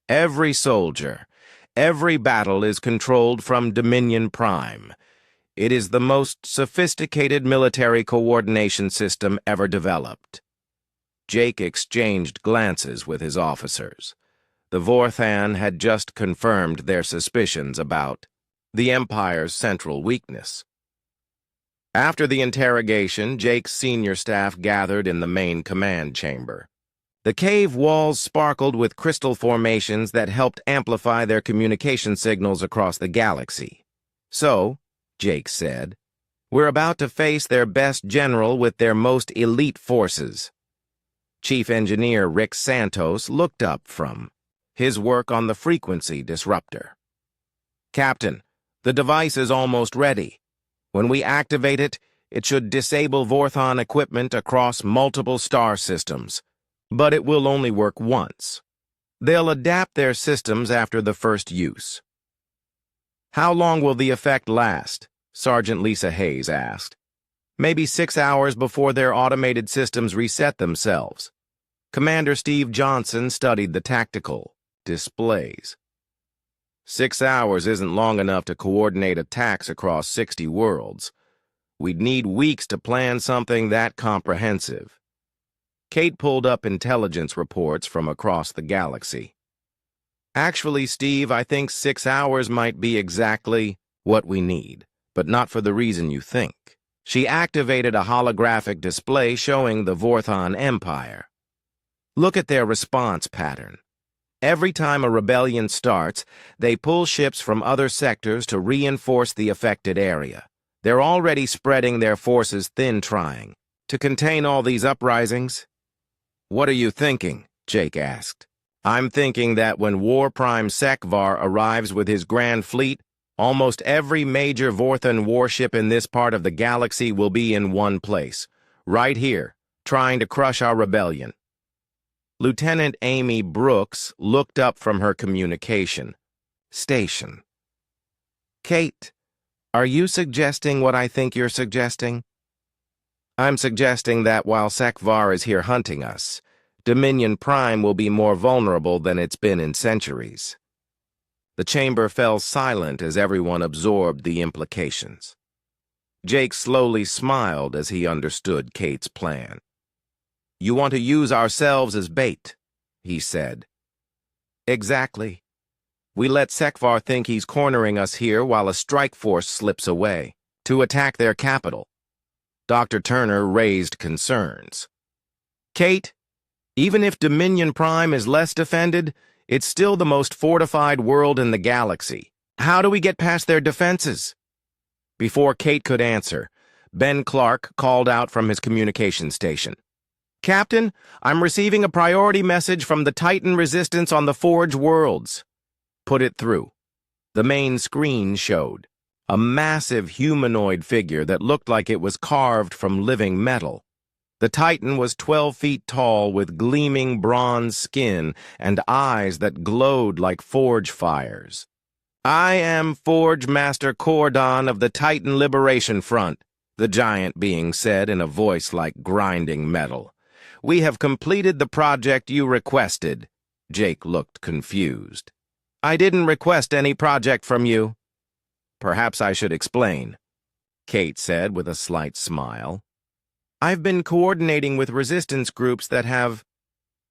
every soldier, every battle is controlled from Dominion Prime. It is the most sophisticated military coordination system ever developed." Jake exchanged glances with his officers. The Vorthon had just confirmed their suspicions about the Empire's central weakness. After the interrogation, Jake's senior staff gathered in the main command chamber. The cave walls sparkled with crystal formations that helped amplify their communication signals across the galaxy. "So," Jake said, "we're about to face their best general with their most elite forces." Chief Engineer Rick Santos looked up from his work on the frequency disruptor. "Captain, the device is almost ready. When we activate it, it should disable Vorthon equipment across multiple star systems, but it will only work once. They'll adapt their systems after the first use." "How long will the effect last?" Sergeant Lisa Hayes asked. "Maybe 6 hours before their automated systems reset themselves." Commander Steve Johnson studied the tactical displays. 6 hours isn't long enough to coordinate attacks across 60 worlds. We'd need weeks to plan something that comprehensive. Kate pulled up intelligence reports from across the galaxy. "Actually, Steve, I think 6 hours might be exactly what we need, but not for the reason you think." She activated a holographic display showing the Vorthon Empire. "Look at their response pattern. Every time a rebellion starts, they pull ships from other sectors to reinforce the affected area. They're already spreading their forces thin trying to contain all these uprisings." "What are you thinking?" Jake asked. "I'm thinking that when War Prime Sekvar arrives with his grand fleet, almost every major Vorthon warship in this part of the galaxy will be in one place, right here, trying to crush our rebellion." Lieutenant Amy Brooks looked up from her communication station. "Kate, are you suggesting what I think you're suggesting?" "I'm suggesting that while Sekvar is here hunting us, Dominion Prime will be more vulnerable than it's been in centuries." The chamber fell silent as everyone absorbed the implications. Jake slowly smiled as he understood Kate's plan. "You want to use ourselves as bait," he said. "Exactly. We let Sekvar think he's cornering us here while a strike force slips away to attack their capital." Dr. Turner raised concerns. "Kate, even if Dominion Prime is less defended, it's still the most fortified world in the galaxy. How do we get past their defenses?" Before Kate could answer, Ben Clark called out from his communication station. "Captain, I'm receiving a priority message from the Titan resistance on the Forge worlds." "Put it through." The main screen showed a massive humanoid figure that looked like it was carved from living metal. The Titan was 12 feet tall with gleaming bronze skin and eyes that glowed like forge fires. "I am Forge Master Cordon of the Titan Liberation Front," the giant being said in a voice like grinding metal. "We have completed the project you requested." Jake looked confused. "I didn't request any project from you." "Perhaps I should explain," Kate said with a slight smile. "I've been coordinating with resistance groups that have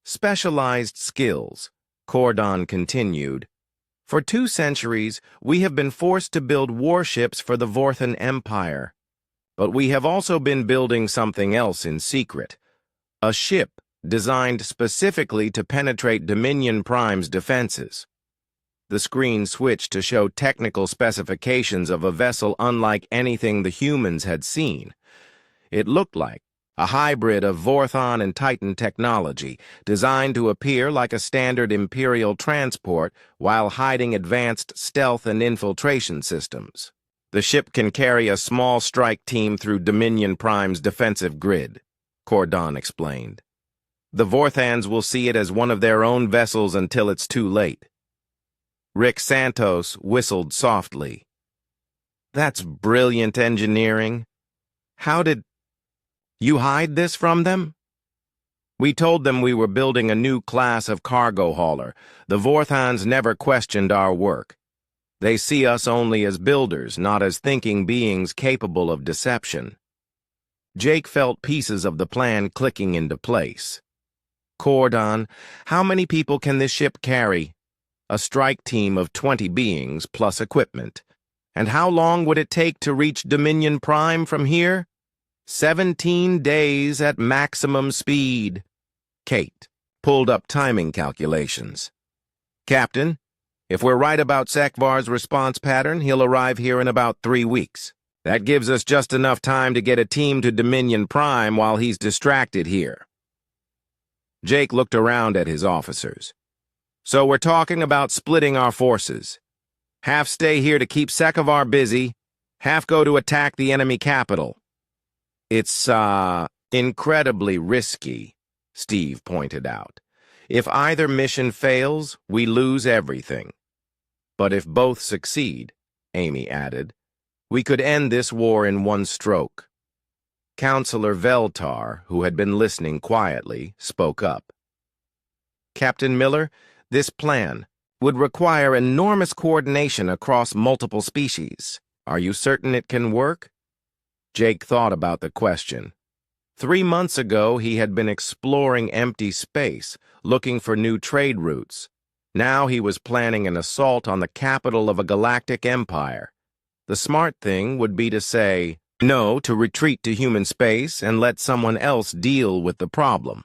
specialized skills," Cordon continued. "For 2 centuries, we have been forced to build warships for the Vorthon Empire. But we have also been building something else in secret. A ship designed specifically to penetrate Dominion Prime's defenses." The screen switched to show technical specifications of a vessel unlike anything the humans had seen. It looked like a hybrid of Vorthon and Titan technology, designed to appear like a standard Imperial transport while hiding advanced stealth and infiltration systems. "The ship can carry a small strike team through Dominion Prime's defensive grid," Cordon explained. "The Vorthans will see it as one of their own vessels until it's too late." Rick Santos whistled softly. "That's brilliant engineering. How did you hide this from them?" "We told them we were building a new class of cargo hauler. The Vorthans never questioned our work. They see us only as builders, not as thinking beings capable of deception." Jake felt pieces of the plan clicking into place. "Cordon, how many people can this ship carry?" "A strike team of 20 beings plus equipment." "And how long would it take to reach Dominion Prime from here?" 17 days at maximum speed." Kate pulled up timing calculations. "Captain, if we're right about Sekvar's response pattern, he'll arrive here in about 3 weeks. That gives us just enough time to get a team to Dominion Prime while he's distracted here." Jake looked around at his officers. So we're talking about splitting our forces. Half stay here to keep Sekovar busy, half go to attack the enemy capital. It's, incredibly risky, Steve pointed out. If either mission fails, we lose everything. But if both succeed, Amy added, we could end this war in one stroke. Counselor Veltar, who had been listening quietly, spoke up. Captain Miller, this plan would require enormous coordination across multiple species. Are you certain it can work? Jake thought about the question. 3 months ago, he had been exploring empty space, looking for new trade routes. Now he was planning an assault on the capital of a galactic empire. The smart thing would be to say no to retreat to human space and let someone else deal with the problem.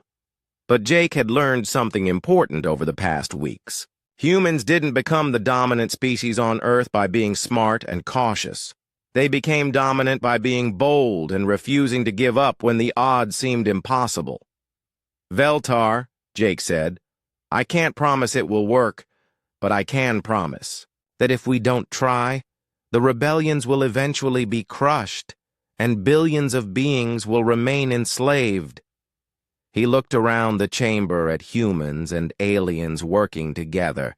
But Jake had learned something important over the past weeks. Humans didn't become the dominant species on Earth by being smart and cautious. They became dominant by being bold and refusing to give up when the odds seemed impossible. Veltar, Jake said, I can't promise it will work, but I can promise that if we don't try, the rebellions will eventually be crushed, and billions of beings will remain enslaved. He looked around the chamber at humans and aliens working together,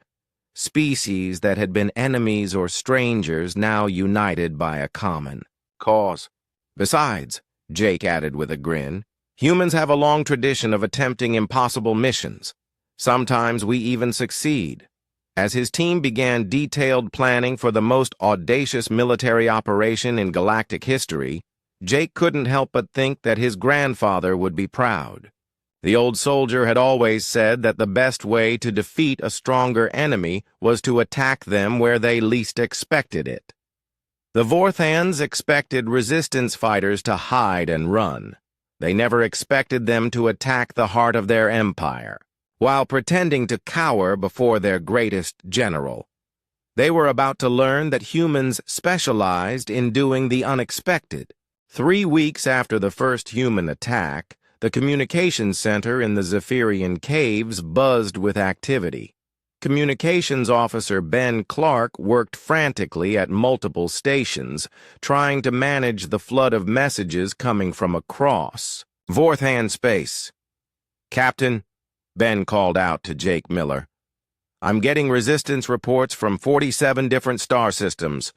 species that had been enemies or strangers now united by a common cause. Besides, Jake added with a grin, humans have a long tradition of attempting impossible missions. Sometimes we even succeed. As his team began detailed planning for the most audacious military operation in galactic history, Jake couldn't help but think that his grandfather would be proud. The old soldier had always said that the best way to defeat a stronger enemy was to attack them where they least expected it. The Vorthans expected resistance fighters to hide and run. They never expected them to attack the heart of their empire, while pretending to cower before their greatest general. They were about to learn that humans specialized in doing the unexpected. 3 weeks after the first human attack, the communications center in the Zephyrian caves buzzed with activity. Communications officer Ben Clark worked frantically at multiple stations, trying to manage the flood of messages coming from across Vorthan space. Captain, Ben called out to Jake Miller, I'm getting resistance reports from 47 different star systems.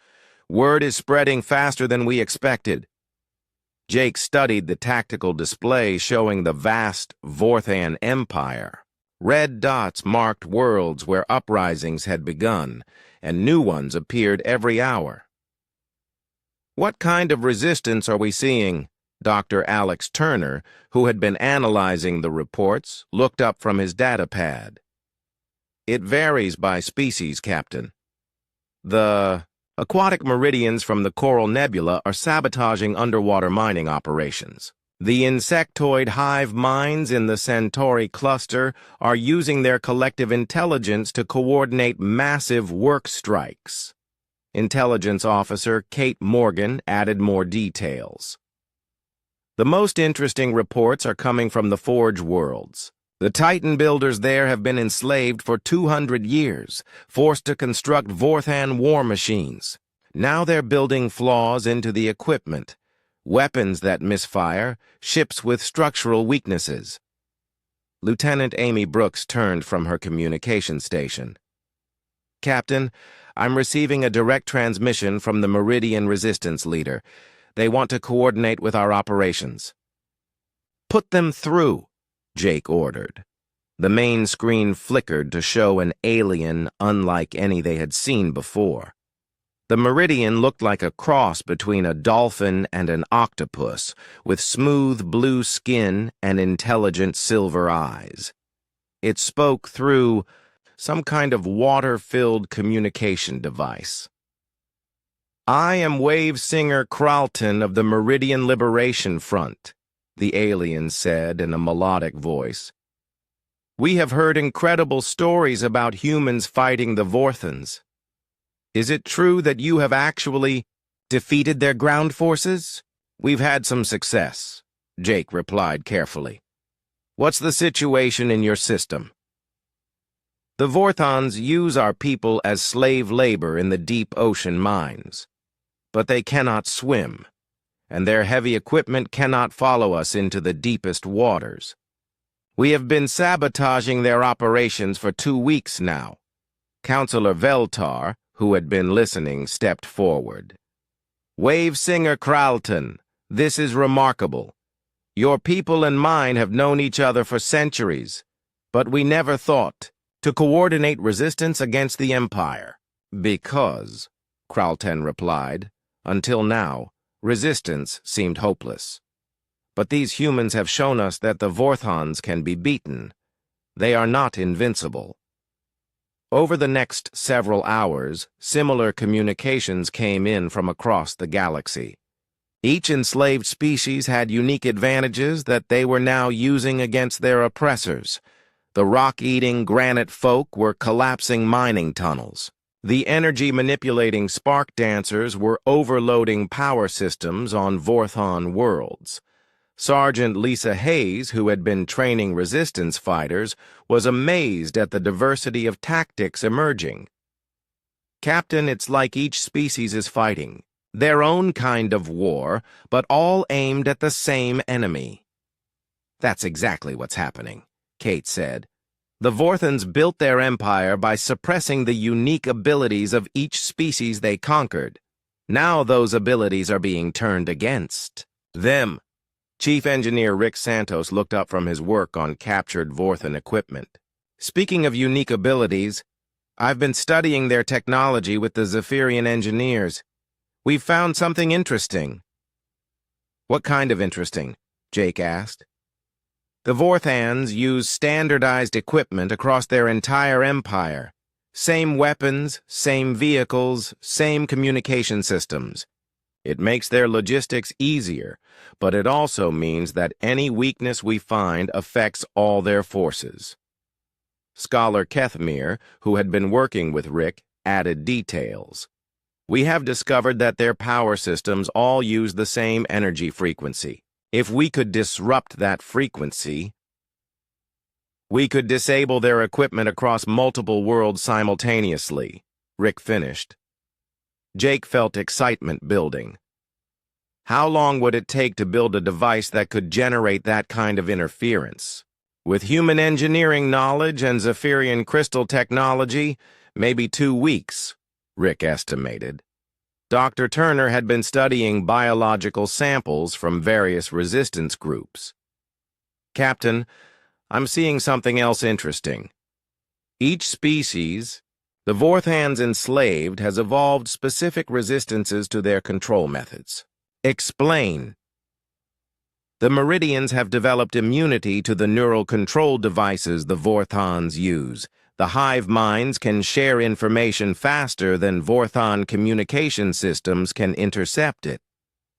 Word is spreading faster than we expected. Jake studied the tactical display showing the vast Vorthan Empire. Red dots marked worlds where uprisings had begun, and new ones appeared every hour. What kind of resistance are we seeing? Dr. Alex Turner, who had been analyzing the reports, looked up from his data pad. It varies by species, Captain. The aquatic meridians from the Coral Nebula are sabotaging underwater mining operations. The insectoid hive minds in the Centauri cluster are using their collective intelligence to coordinate massive work strikes. Intelligence Officer Kate Morgan added more details. The most interesting reports are coming from the Forge worlds. The Titan builders there have been enslaved for 200 years, forced to construct Vorthan war machines. Now they're building flaws into the equipment, weapons that misfire, ships with structural weaknesses. Lieutenant Amy Brooks turned from her communication station. Captain, I'm receiving a direct transmission from the Meridian Resistance leader. They want to coordinate with our operations. Put them through, Jake ordered. The main screen flickered to show an alien unlike any they had seen before. The Meridian looked like a cross between a dolphin and an octopus, with smooth blue skin and intelligent silver eyes. It spoke through some kind of water-filled communication device. I am Wave Singer Kralton of the Meridian Liberation Front, the alien said in a melodic voice. We have heard incredible stories about humans fighting the Vorthans. Is it true that you have actually defeated their ground forces? We've had some success, Jake replied carefully. What's the situation in your system? The Vorthons use our people as slave labor in the deep ocean mines. But they cannot swim, and their heavy equipment cannot follow us into the deepest waters. We have been sabotaging their operations for 2 weeks now. Counselor Veltar, who had been listening, stepped forward. Wave Singer Kralton, this is remarkable. Your people and mine have known each other for centuries, but we never thought to coordinate resistance against the Empire. Because, Kralton replied, until now, resistance seemed hopeless. But these humans have shown us that the Vorthons can be beaten. They are not invincible. Over the next several hours, similar communications came in from across the galaxy. Each enslaved species had unique advantages that they were now using against their oppressors. The rock-eating granite folk were collapsing mining tunnels. The energy-manipulating spark dancers were overloading power systems on Vorthon worlds. Sergeant Lisa Hayes, who had been training resistance fighters, was amazed at the diversity of tactics emerging. Captain, it's like each species is fighting their own kind of war, but all aimed at the same enemy. That's exactly what's happening, Kate said. The Vorthons built their empire by suppressing the unique abilities of each species they conquered. Now those abilities are being turned against them. Chief Engineer Rick Santos looked up from his work on captured Vorthon equipment. Speaking of unique abilities, I've been studying their technology with the Zephyrian engineers. We've found something interesting. What kind of interesting? Jake asked. The Vorthans use standardized equipment across their entire empire. Same weapons, same vehicles, same communication systems. It makes their logistics easier, but it also means that any weakness we find affects all their forces. Scholar Kethmir, who had been working with Rick, added details. We have discovered that their power systems all use the same energy frequency. If we could disrupt that frequency, we could disable their equipment across multiple worlds simultaneously, Rick finished. Jake felt excitement building. How long would it take to build a device that could generate that kind of interference? With human engineering knowledge and Zephyrian crystal technology, maybe 2 weeks, Rick estimated. Dr. Turner had been studying biological samples from various resistance groups. Captain, I'm seeing something else interesting. Each species the Vorthans enslaved has evolved specific resistances to their control methods. Explain. The Meridians have developed immunity to the neural control devices the Vorthons use. The hive minds can share information faster than Vorthon communication systems can intercept it.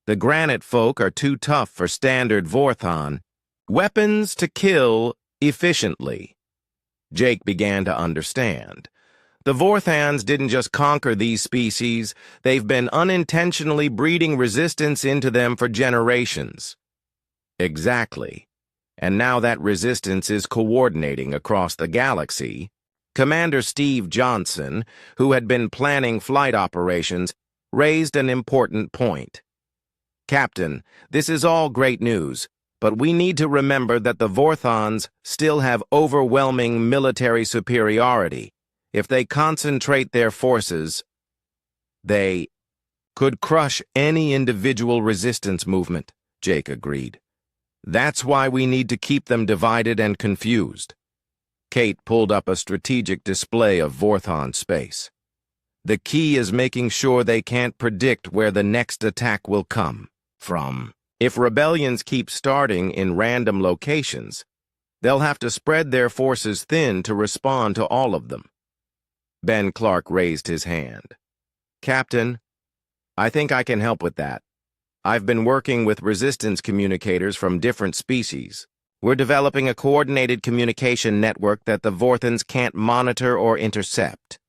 The granite folk are too tough for standard Vorthon. Weapons to kill efficiently. Jake began to understand. The Vorthans didn't just conquer these species, they've been unintentionally breeding resistance into them for generations. Exactly. And now that resistance is coordinating across the galaxy. Commander Steve Johnson, who had been planning flight operations, raised an important point. Captain, this is all great news, but we need to remember that the Vorthons still have overwhelming military superiority. If they concentrate their forces, they could crush any individual resistance movement, Jake agreed. That's why we need to keep them divided and confused. Kate pulled up a strategic display of Vorthon space. The key is making sure they can't predict where the next attack will come from. If rebellions keep starting in random locations, they'll have to spread their forces thin to respond to all of them. Ben Clark raised his hand. Captain, I think I can help with that. I've been working with resistance communicators from different species. We're developing a coordinated communication network that the Vorthons can't monitor or intercept.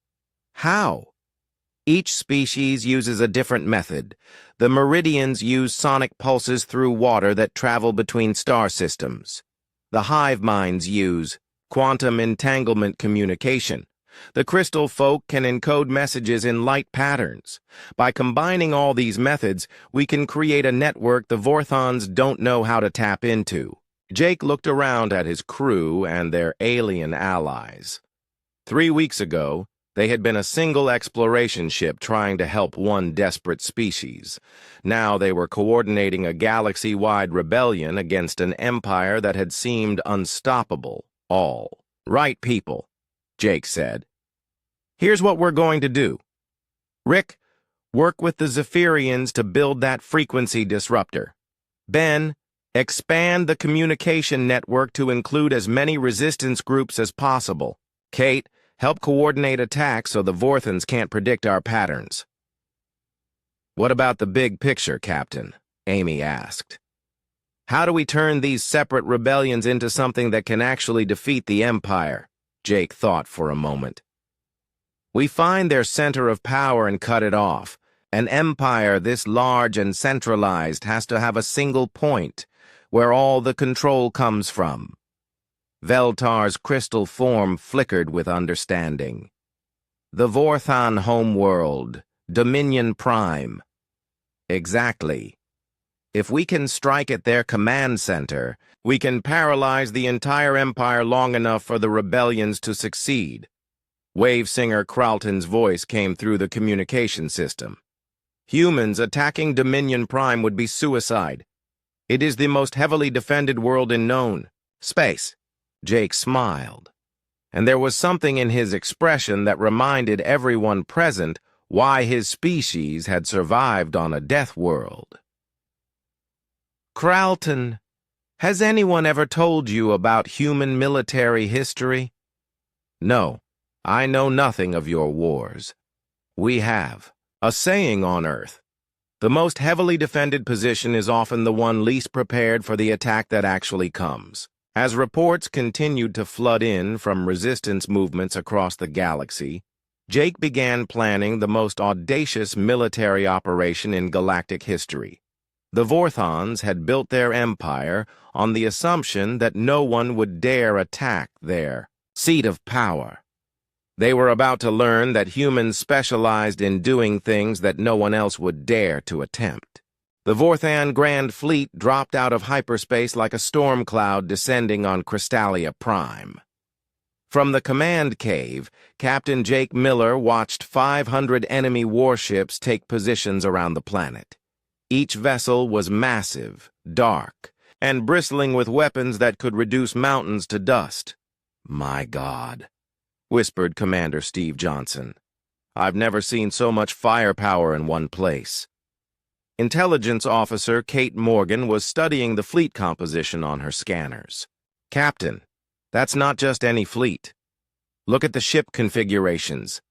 How? Each species uses a different method. The Meridians use sonic pulses through water that travel between star systems. The hive minds use quantum entanglement communication. The crystal folk can encode messages in light patterns. By combining all these methods, we can create a network the Vorthons don't know how to tap into. Jake looked around at his crew and their alien allies. 3 weeks ago, they had been a single exploration ship trying to help one desperate species. Now they were coordinating a galaxy-wide rebellion against an empire that had seemed unstoppable. All right, people, Jake said. Here's what we're going to do. Rick, work with the Zephyrians to build that frequency disruptor. Ben, expand the communication network to include as many resistance groups as possible. Kate, help coordinate attacks so the Vorthons can't predict our patterns. What about the big picture, Captain? Amy asked. How do we turn these separate rebellions into something that can actually defeat the Empire? Jake thought for a moment. We find their center of power and cut it off. An empire this large and centralized has to have a single point where all the control comes from. Veltar's crystal form flickered with understanding. The Vorthon homeworld, Dominion Prime. Exactly. If we can strike at their command center, we can paralyze the entire empire long enough for the rebellions to succeed. Wave singer Cralton's voice came through the communication system. Humans attacking Dominion Prime would be suicide. It is the most heavily defended world in known space. Jake smiled, and there was something in his expression that reminded everyone present why his species had survived on a death world. Cralton, has anyone ever told you about human military history? No, I know nothing of your wars. We have a saying on Earth. The most heavily defended position is often the one least prepared for the attack that actually comes. As reports continued to flood in from resistance movements across the galaxy, Jake began planning the most audacious military operation in galactic history. The Vorthons had built their empire on the assumption that no one would dare attack their seat of power. They were about to learn that humans specialized in doing things that no one else would dare to attempt. The Vorthon Grand Fleet dropped out of hyperspace like a storm cloud descending on Crystallia Prime. From the command cave, Captain Jake Miller watched 500 enemy warships take positions around the planet. Each vessel was massive, dark, and bristling with weapons that could reduce mountains to dust. My God, whispered Commander Steve Johnson. I've never seen so much firepower in one place. Intelligence Officer Kate Morgan was studying the fleet composition on her scanners. Captain, that's not just any fleet. Look at the ship configurations.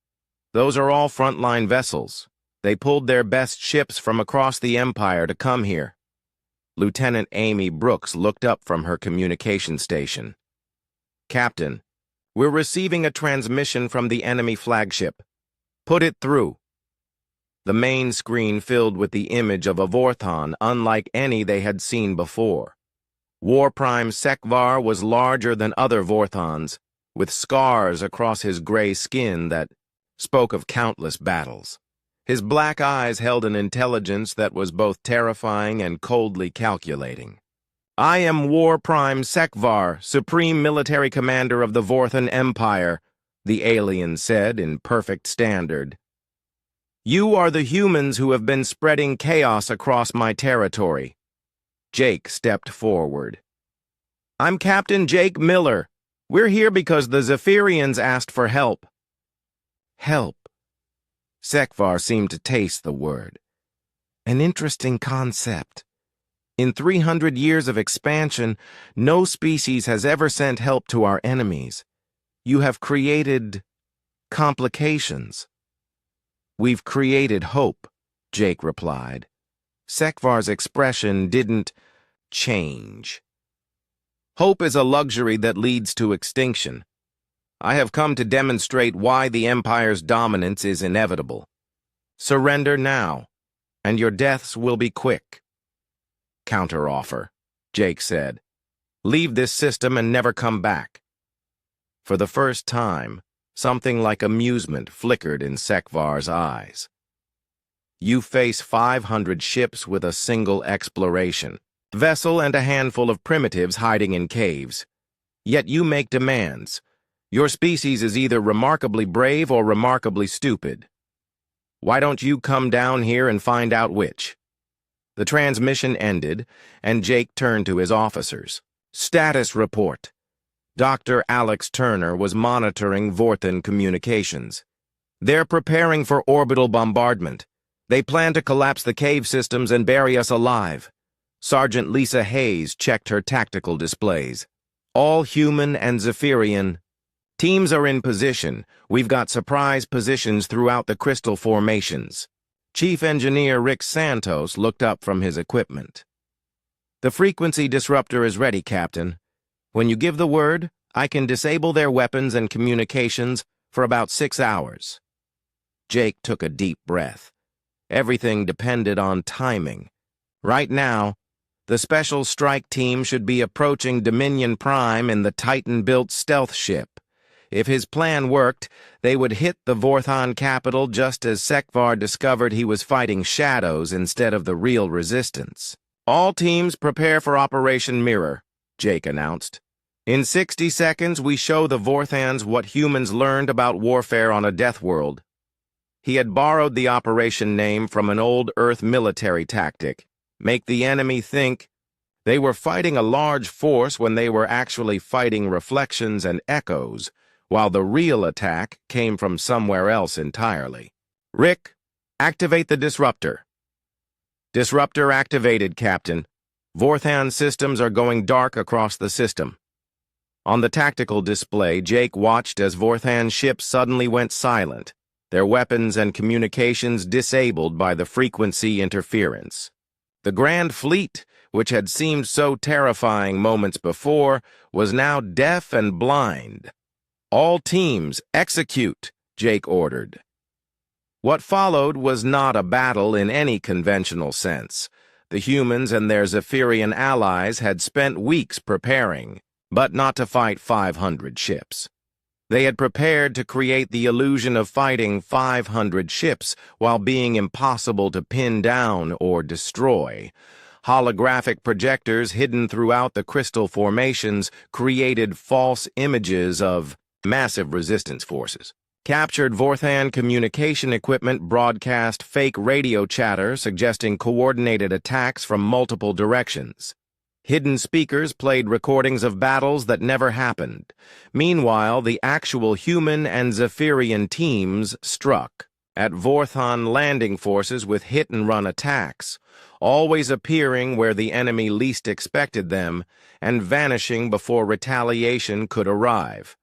Those are all frontline vessels. They pulled their best ships from across the Empire to come here. Lieutenant Amy Brooks looked up from her communication station. Captain, we're receiving a transmission from the enemy flagship. Put it through. The main screen filled with the image of a Vorthon unlike any they had seen before. War Prime Sekvar was larger than other Vorthons, with scars across his gray skin that spoke of countless battles. His black eyes held an intelligence that was both terrifying and coldly calculating. I am War Prime Sekvar, Supreme Military Commander of the Vorthon Empire, the alien said in perfect standard. You are the humans who have been spreading chaos across my territory. Jake stepped forward. I'm Captain Jake Miller. We're here because the Zephyrians asked for help. Help. Sekvar seemed to taste the word. An interesting concept. In 300 years of expansion, no species has ever sent help to our enemies. You have created complications. We've created hope, Jake replied. Sekvar's expression didn't change. Hope is a luxury that leads to extinction. I have come to demonstrate why the Empire's dominance is inevitable. Surrender now, and your deaths will be quick. Counteroffer, Jake said. Leave this system and never come back. For the first time, something like amusement flickered in Sekvar's eyes. You face 500 ships with a single exploration, vessel and a handful of primitives hiding in caves. Yet you make demands. Your species is either remarkably brave or remarkably stupid. Why don't you come down here and find out which? The transmission ended, and Jake turned to his officers. Status report. Dr. Alex Turner was monitoring Vorthan communications. They're preparing for orbital bombardment. They plan to collapse the cave systems and bury us alive. Sergeant Lisa Hayes checked her tactical displays. All human and Zephyrian. Teams are in position. We've got surprise positions throughout the crystal formations. Chief Engineer Rick Santos looked up from his equipment. The frequency disruptor is ready, Captain. When you give the word, I can disable their weapons and communications for about 6 hours. Jake took a deep breath. Everything depended on timing. Right now, the Special Strike Team should be approaching Dominion Prime in the Titan-built stealth ship. If his plan worked, they would hit the Vorthan capital just as Sekvar discovered he was fighting shadows instead of the real resistance. All teams prepare for Operation Mirror, Jake announced. In 60 seconds, we show the Vorthans what humans learned about warfare on a deathworld. He had borrowed the operation name from an old Earth military tactic. Make the enemy think they were fighting a large force when they were actually fighting reflections and echoes, while the real attack came from somewhere else entirely. Rick, activate the disruptor. Disruptor activated, Captain. Vorthan systems are going dark across the system. On the tactical display, Jake watched as Vorthan ships suddenly went silent, their weapons and communications disabled by the frequency interference. The Grand Fleet, which had seemed so terrifying moments before, was now deaf and blind. All teams, execute, Jake ordered. What followed was not a battle in any conventional sense. The humans and their Zephyrian allies had spent weeks preparing, but not to fight 500 ships. They had prepared to create the illusion of fighting 500 ships while being impossible to pin down or destroy. Holographic projectors hidden throughout the crystal formations created false images of massive resistance forces. Captured Vorthan communication equipment broadcast fake radio chatter suggesting coordinated attacks from multiple directions. Hidden speakers played recordings of battles that never happened. Meanwhile, the actual human and Zephyrian teams struck at Vorthan landing forces with hit-and-run attacks, always appearing where the enemy least expected them and vanishing before retaliation could arrive.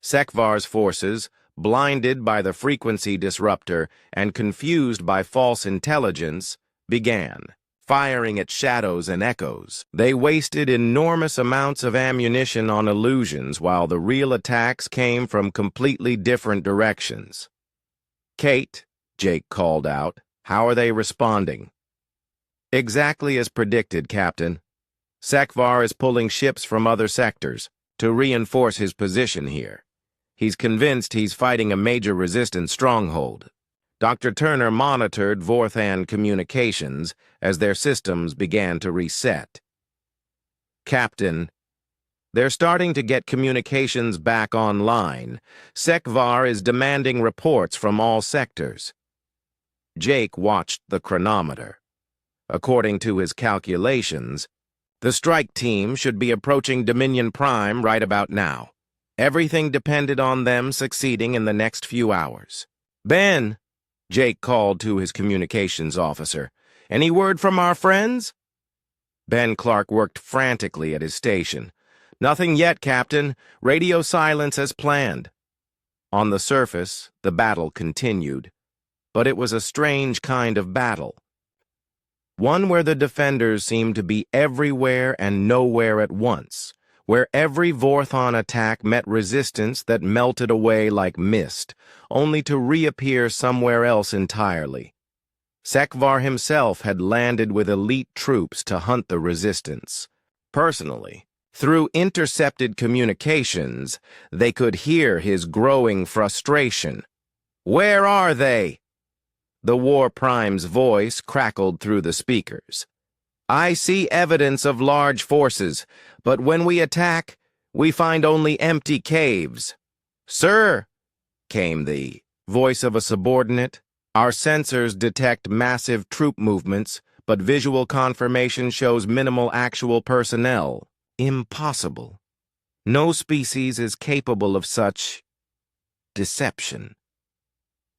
Sekvar's forces, blinded by the frequency disruptor and confused by false intelligence, began firing at shadows and echoes. They wasted enormous amounts of ammunition on illusions while the real attacks came from completely different directions. Kate, Jake called out, how are they responding? Exactly as predicted, Captain. Sekvar is pulling ships from other sectors to reinforce his position here. He's convinced he's fighting a major resistance stronghold. Dr. Turner monitored Vorthan communications as their systems began to reset. Captain, they're starting to get communications back online. Sekvar is demanding reports from all sectors. Jake watched the chronometer. According to his calculations, the strike team should be approaching Dominion Prime right about now. Everything depended on them succeeding in the next few hours. Ben, Jake called to his communications officer. Any word from our friends? Ben Clark worked frantically at his station. Nothing yet, Captain. Radio silence as planned. On the surface, the battle continued. But it was a strange kind of battle. One where the defenders seemed to be everywhere and nowhere at once, where every Vorthan attack met resistance that melted away like mist, only to reappear somewhere else entirely. Sekvar himself had landed with elite troops to hunt the resistance. Personally, Through intercepted communications, they could hear his growing frustration. "Where are they?" The War Prime's voice crackled through the speakers. "I see evidence of large forces, but when we attack, we find only empty caves." "Sir," came the voice of a subordinate, "our sensors detect massive troop movements, but visual confirmation shows minimal actual personnel. Impossible. No species is capable of such deception."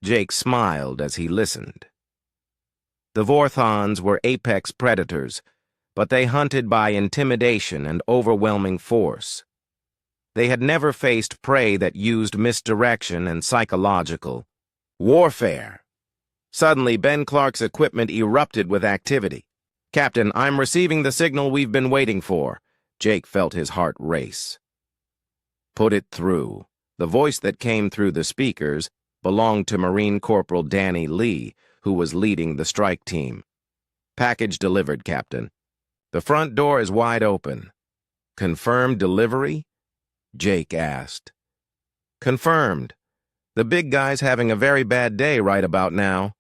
Jake smiled as he listened. The Vorthons were apex predators, but they hunted by intimidation and overwhelming force. They had never faced prey that used misdirection and psychological warfare. Suddenly, Ben Clark's equipment erupted with activity. "Captain, I'm receiving the signal we've been waiting for." Jake felt his heart race. "Put it through." The voice that came through the speakers belonged to Marine Corporal Danny Lee, who was leading the strike team. "Package delivered, Captain. The front door is wide open." "Confirmed delivery?" Jake asked. "Confirmed. The big guy's having a very bad day right about now."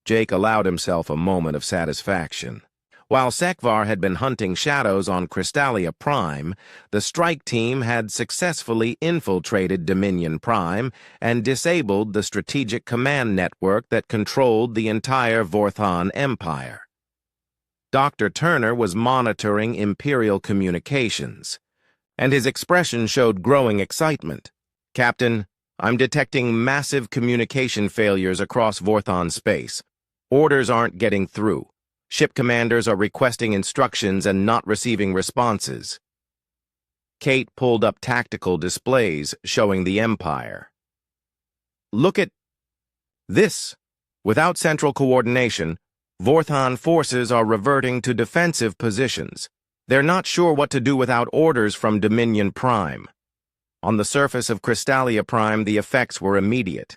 Jake allowed himself a moment of satisfaction. While Sekvar had been hunting shadows on Crystallia Prime, the strike team had successfully infiltrated Dominion Prime and disabled the strategic command network that controlled the entire Vorthon Empire. Dr. Turner was monitoring Imperial communications, and his expression showed growing excitement. "Captain, I'm detecting massive communication failures across Vorthon space. Orders aren't getting through. Ship commanders are requesting instructions and not receiving responses." Kate pulled up tactical displays showing the Empire. "Look at this. Without central coordination, Vorthon forces are reverting to defensive positions. They're not sure what to do without orders from Dominion Prime." On the surface of Crystallia Prime, the effects were immediate.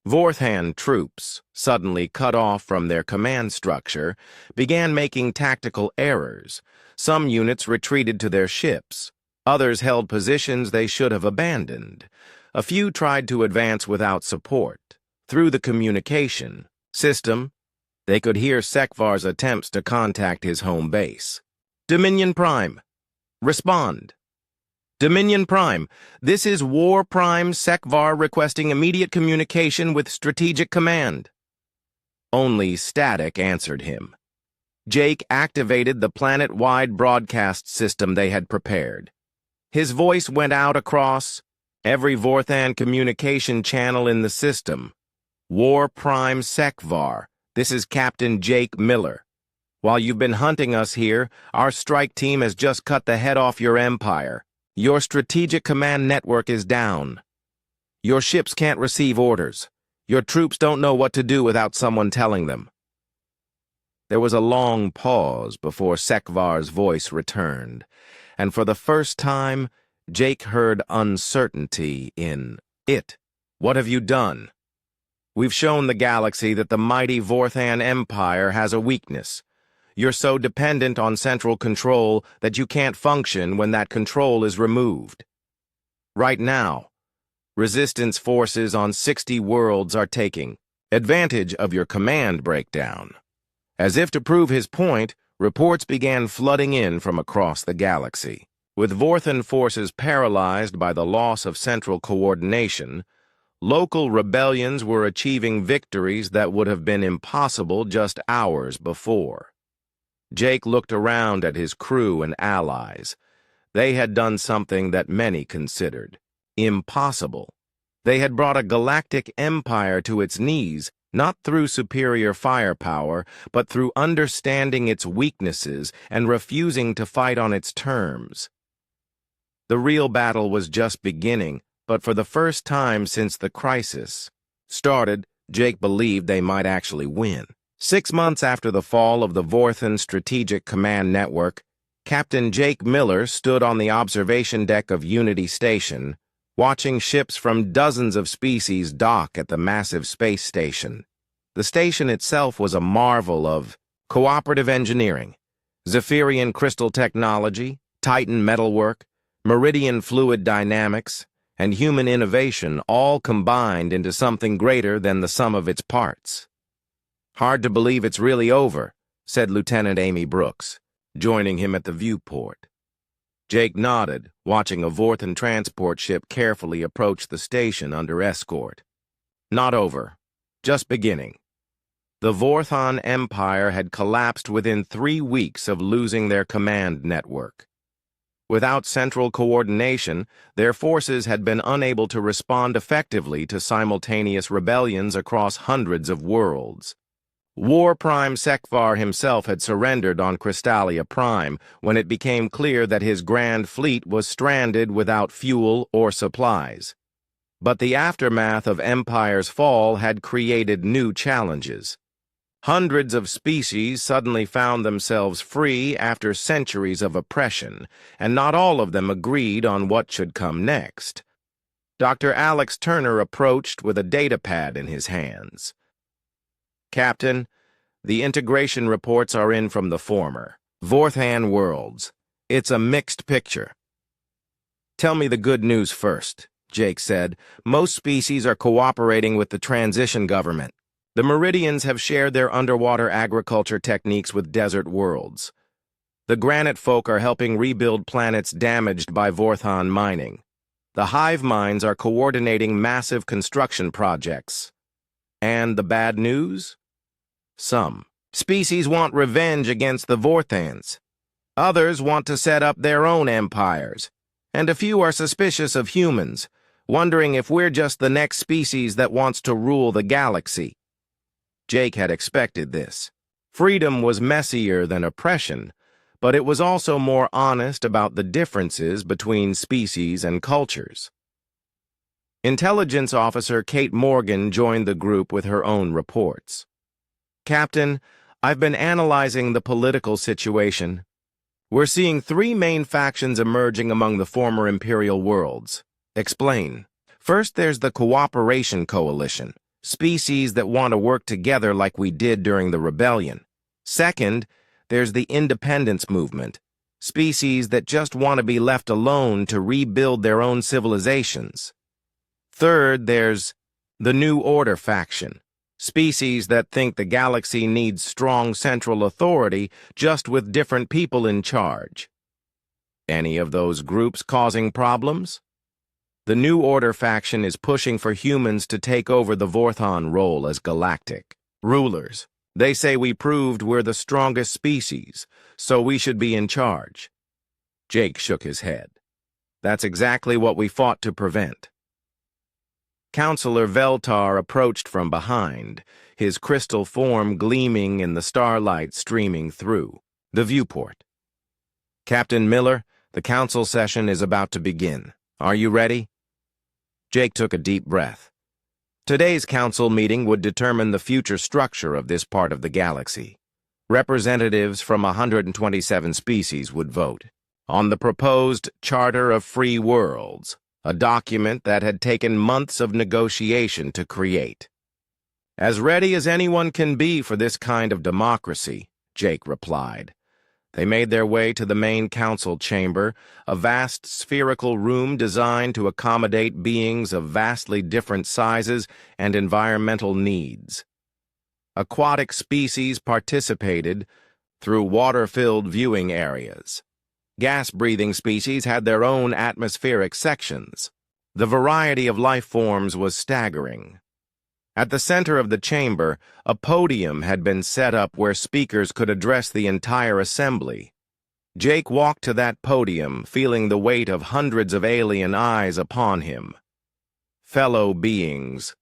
Vorthan troops, suddenly cut off from their command structure, began making tactical errors. Some units retreated to their ships. Others held positions they should have abandoned. A few tried to advance without support. Through the communication system, they could hear Sekvar's attempts to contact his home base. "Dominion Prime, respond." "Dominion Prime, this is War Prime Sekvar requesting immediate communication with Strategic Command." Only static answered him. Jake activated the planet-wide broadcast system they had prepared. His voice went out across every Vorthan communication channel in the system. "War Prime Sekvar, this is Captain Jake Miller. While you've been hunting us here, our strike team has just cut the head off your empire. Your strategic command network is down. Your ships can't receive orders. Your troops don't know what to do without someone telling them." There was a long pause before Sekvar's voice returned, and for the first time, Jake heard uncertainty in it. "What have you done? We've shown the galaxy that the mighty Vorthan Empire has a weakness. You're so dependent on central control that you can't function when that control is removed. Right now, resistance forces on 60 worlds are taking advantage of your command breakdown." As if to prove his point, reports began flooding in from across the galaxy. With Vorthan forces paralyzed by the loss of central coordination, local rebellions were achieving victories that would have been impossible just hours before. Jake looked around at his crew and allies. They had done something that many considered impossible. They had brought a galactic empire to its knees, not through superior firepower, but through understanding its weaknesses and refusing to fight on its terms. The real battle was just beginning, but for the first time since the crisis started, Jake believed they might actually win. 6 months after the fall of the Vorthan Strategic Command Network, Captain Jake Miller stood on the observation deck of Unity Station, watching ships from dozens of species dock at the massive space station. The station itself was a marvel of cooperative engineering, Zephyrian crystal technology, Titan metalwork, meridian fluid dynamics, and human innovation all combined into something greater than the sum of its parts. "Hard to believe it's really over," said Lieutenant Amy Brooks, joining him at the viewport. Jake nodded, watching a Vorthan transport ship carefully approach the station under escort. "Not over. Just beginning." The Vorthan Empire had collapsed within 3 weeks of losing their command network. Without central coordination, their forces had been unable to respond effectively to simultaneous rebellions across hundreds of worlds. War Prime Sekvar himself had surrendered on Crystallia Prime when it became clear that his grand fleet was stranded without fuel or supplies. But the aftermath of Empire's fall had created new challenges. Hundreds of species suddenly found themselves free after centuries of oppression, and not all of them agreed on what should come next. Dr. Alex Turner approached with a datapad in his hands. "Captain, the integration reports are in from the former Vorthan worlds. It's a mixed picture." "Tell me the good news first," Jake said. "Most species are cooperating with the transition government. The Meridians have shared their underwater agriculture techniques with desert worlds. The Granite folk are helping rebuild planets damaged by Vorthan mining. The hive minds are coordinating massive construction projects. And the bad news? Some species want revenge against the Vorthans. Others want to set up their own empires. And a few are suspicious of humans, wondering if we're just the next species that wants to rule the galaxy." Jake had expected this. Freedom was messier than oppression, but it was also more honest about the differences between species and cultures. Intelligence Officer Kate Morgan joined the group with her own reports. "Captain, I've been analyzing the political situation. We're seeing 3 main factions emerging among the former Imperial worlds." "Explain." "First, there's the Cooperation Coalition, species that want to work together like we did during the rebellion. Second, there's the Independence Movement, species that just want to be left alone to rebuild their own civilizations. Third, there's the New Order faction, species that think the galaxy needs strong central authority just with different people in charge." "Any of those groups causing problems?" "The New Order faction is pushing for humans to take over the Vorthan role as galactic rulers. They say we proved we're the strongest species, so we should be in charge." Jake shook his head. "That's exactly what we fought to prevent." Counselor Veltar approached from behind, his crystal form gleaming in the starlight streaming through the viewport. "Captain Miller, the council session is about to begin. Are you ready?" Jake took a deep breath. Today's council meeting would determine the future structure of this part of the galaxy. Representatives from 127 species would vote on the proposed Charter of Free Worlds, a document that had taken months of negotiation to create. "As ready as anyone can be for this kind of democracy," Jake replied. They made their way to the main council chamber, a vast spherical room designed to accommodate beings of vastly different sizes and environmental needs. Aquatic species participated through water-filled viewing areas. Gas-breathing species had their own atmospheric sections. The variety of life forms was staggering. At the center of the chamber, a podium had been set up where speakers could address the entire assembly. Jake walked to that podium, feeling the weight of hundreds of alien eyes upon him. "Fellow beings,"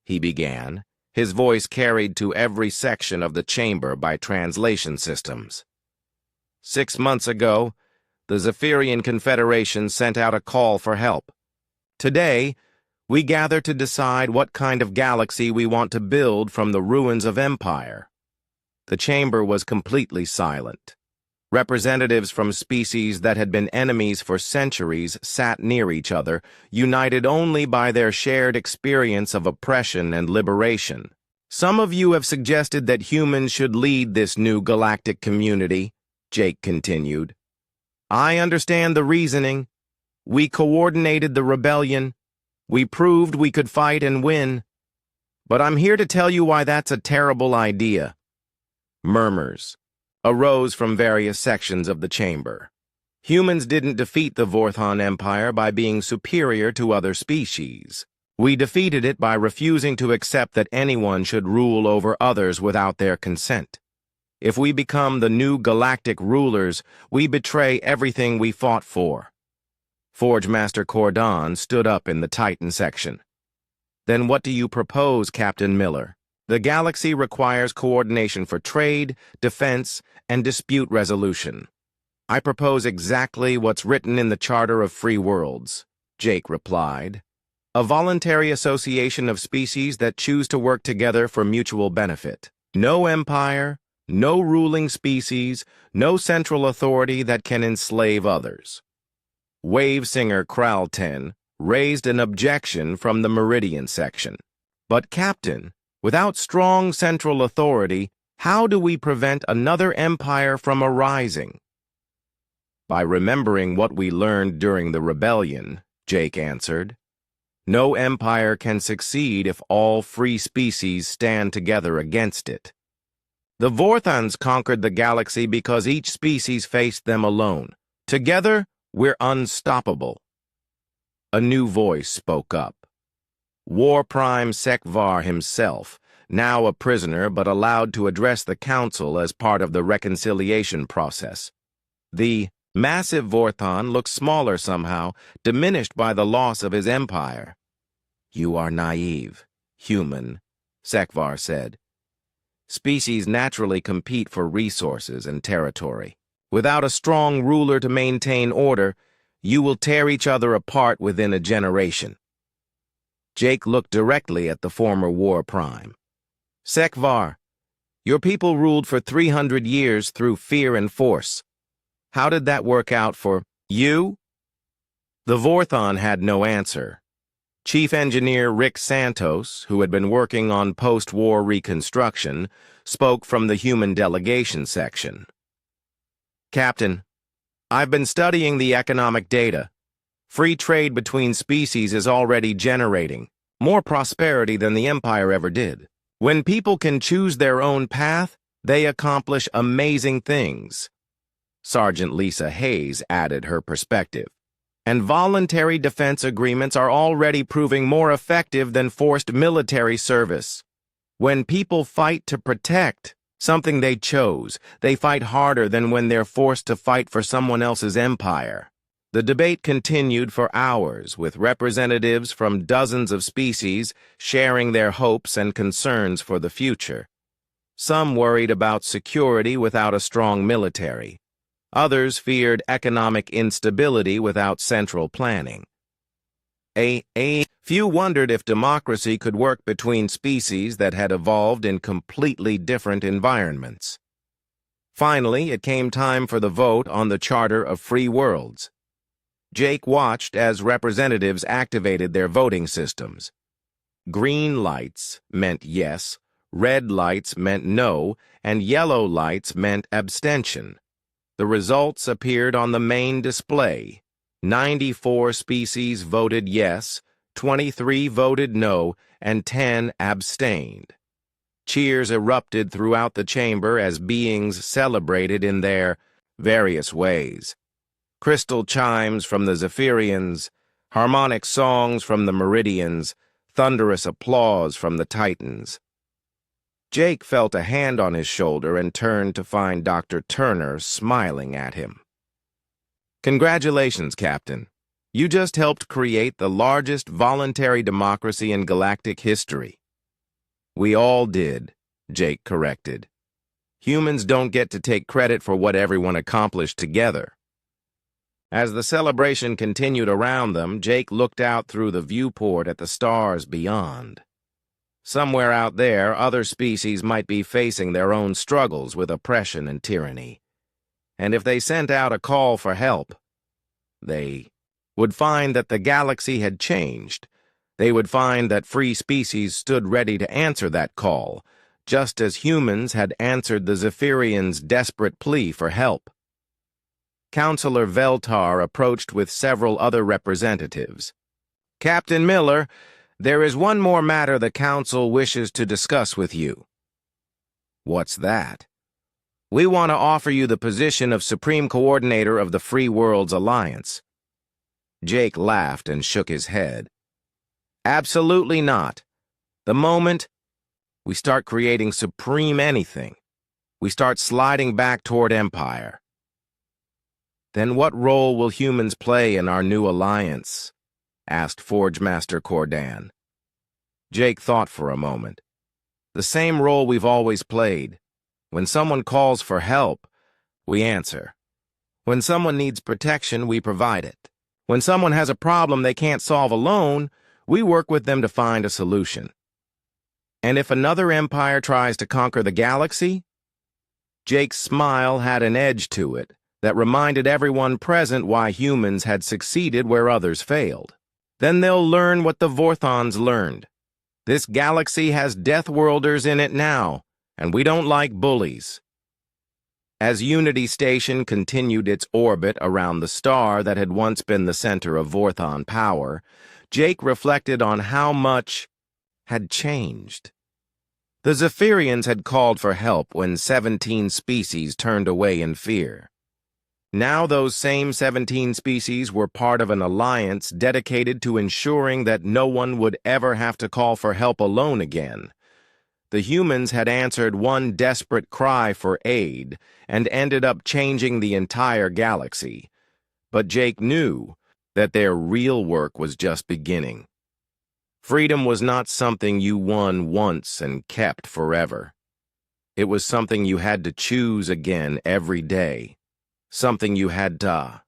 he began, his voice carried to every section of the chamber by translation systems. "6 months ago, the Zephyrian Confederation sent out a call for help. Today, we gather to decide what kind of galaxy we want to build from the ruins of Empire." The chamber was completely silent. Representatives from species that had been enemies for centuries sat near each other, united only by their shared experience of oppression and liberation. "Some of you have suggested that humans should lead this new galactic community," Jake continued. I understand the reasoning. We coordinated the rebellion. We proved we could fight and win. But I'm here to tell you why that's a terrible idea. Murmurs arose from various sections of the chamber. Humans didn't defeat the Vorthon Empire by being superior to other species. We defeated it by refusing to accept that anyone should rule over others without their consent. If we become the new galactic rulers, we betray everything we fought for. Forge Master Cordon stood up in the Titan section. Then what do you propose, Captain Miller? The galaxy requires coordination for trade, defense, and dispute resolution. I propose exactly what's written in the Charter of Free Worlds, Jake replied. A voluntary association of species that choose to work together for mutual benefit. No empire, no ruling species, no central authority that can enslave others. Wave singer Kralten raised an objection from the Meridian section. But Captain, without strong central authority, how do we prevent another empire from arising? By remembering what we learned during the rebellion, Jake answered. No empire can succeed if all free species stand together against it. The Vorthons conquered the galaxy because each species faced them alone. Together, we're unstoppable. A new voice spoke up. War Prime Sekvar himself, now a prisoner but allowed to address the council as part of the reconciliation process. The massive Vorthon looked smaller somehow, diminished by the loss of his empire. You are naive, human, Sekvar said. Species naturally compete for resources and territory. Without a strong ruler to maintain order, you will tear each other apart within a generation. Jake looked directly at the former War Prime. Sekvar, your people ruled for 300 years through fear and force. How did that work out for you? The Vorthon had no answer. Chief Engineer Rick Santos, who had been working on post-war reconstruction, spoke from the human delegation section. Captain, I've been studying the economic data. Free trade between species is already generating more prosperity than the Empire ever did. When people can choose their own path, they accomplish amazing things. Sergeant Lisa Hayes added her perspective. And voluntary defense agreements are already proving more effective than forced military service. When people fight to protect something they chose, they fight harder than when they're forced to fight for someone else's empire. The debate continued for hours, with representatives from dozens of species sharing their hopes and concerns for the future. Some worried about security without a strong military. Others feared economic instability without central planning. Few wondered if democracy could work between species that had evolved in completely different environments. Finally, it came time for the vote on the Charter of Free Worlds. Jake watched as representatives activated their voting systems. Green lights meant yes, red lights meant no, and yellow lights meant abstention. The results appeared on the main display. 94 species voted yes, 23 voted no, and 10 abstained. Cheers erupted throughout the chamber as beings celebrated in their various ways. Crystal chimes from the Zephyrians, harmonic songs from the Meridians, thunderous applause from the Titans. Jake felt a hand on his shoulder and turned to find Dr. Turner smiling at him. Congratulations, Captain. You just helped create the largest voluntary democracy in galactic history. We all did, Jake corrected. Humans don't get to take credit for what everyone accomplished together. As the celebration continued around them, Jake looked out through the viewport at the stars beyond. Somewhere out there, other species might be facing their own struggles with oppression and tyranny. And if they sent out a call for help, they would find that the galaxy had changed. They would find that free species stood ready to answer that call, just as humans had answered the Zephyrians' desperate plea for help. Counselor Veltar approached with several other representatives. "Captain Miller, there is one more matter the Council wishes to discuss with you." "What's that?" "We want to offer you the position of Supreme Coordinator of the Free Worlds Alliance." Jake laughed and shook his head. "Absolutely not. The moment we start creating supreme anything, we start sliding back toward empire." "Then what role will humans play in our new alliance?" asked Forge Master Cordan. Jake thought for a moment. "The same role we've always played. When someone calls for help, we answer. When someone needs protection, we provide it. When someone has a problem they can't solve alone, we work with them to find a solution. And if another empire tries to conquer the galaxy?" Jake's smile had an edge to it that reminded everyone present why humans had succeeded where others failed. "Then they'll learn what the Vorthons learned. This galaxy has deathworlders in it now, and we don't like bullies." As Unity Station continued its orbit around the star that had once been the center of Vorthon power, Jake reflected on how much had changed. The Zephyrians had called for help when 17 species turned away in fear. Now those same 17 species were part of an alliance dedicated to ensuring that no one would ever have to call for help alone again. The humans had answered one desperate cry for aid and ended up changing the entire galaxy. But Jake knew that their real work was just beginning. Freedom was not something you won once and kept forever. It was something you had to choose again every day. Something you had to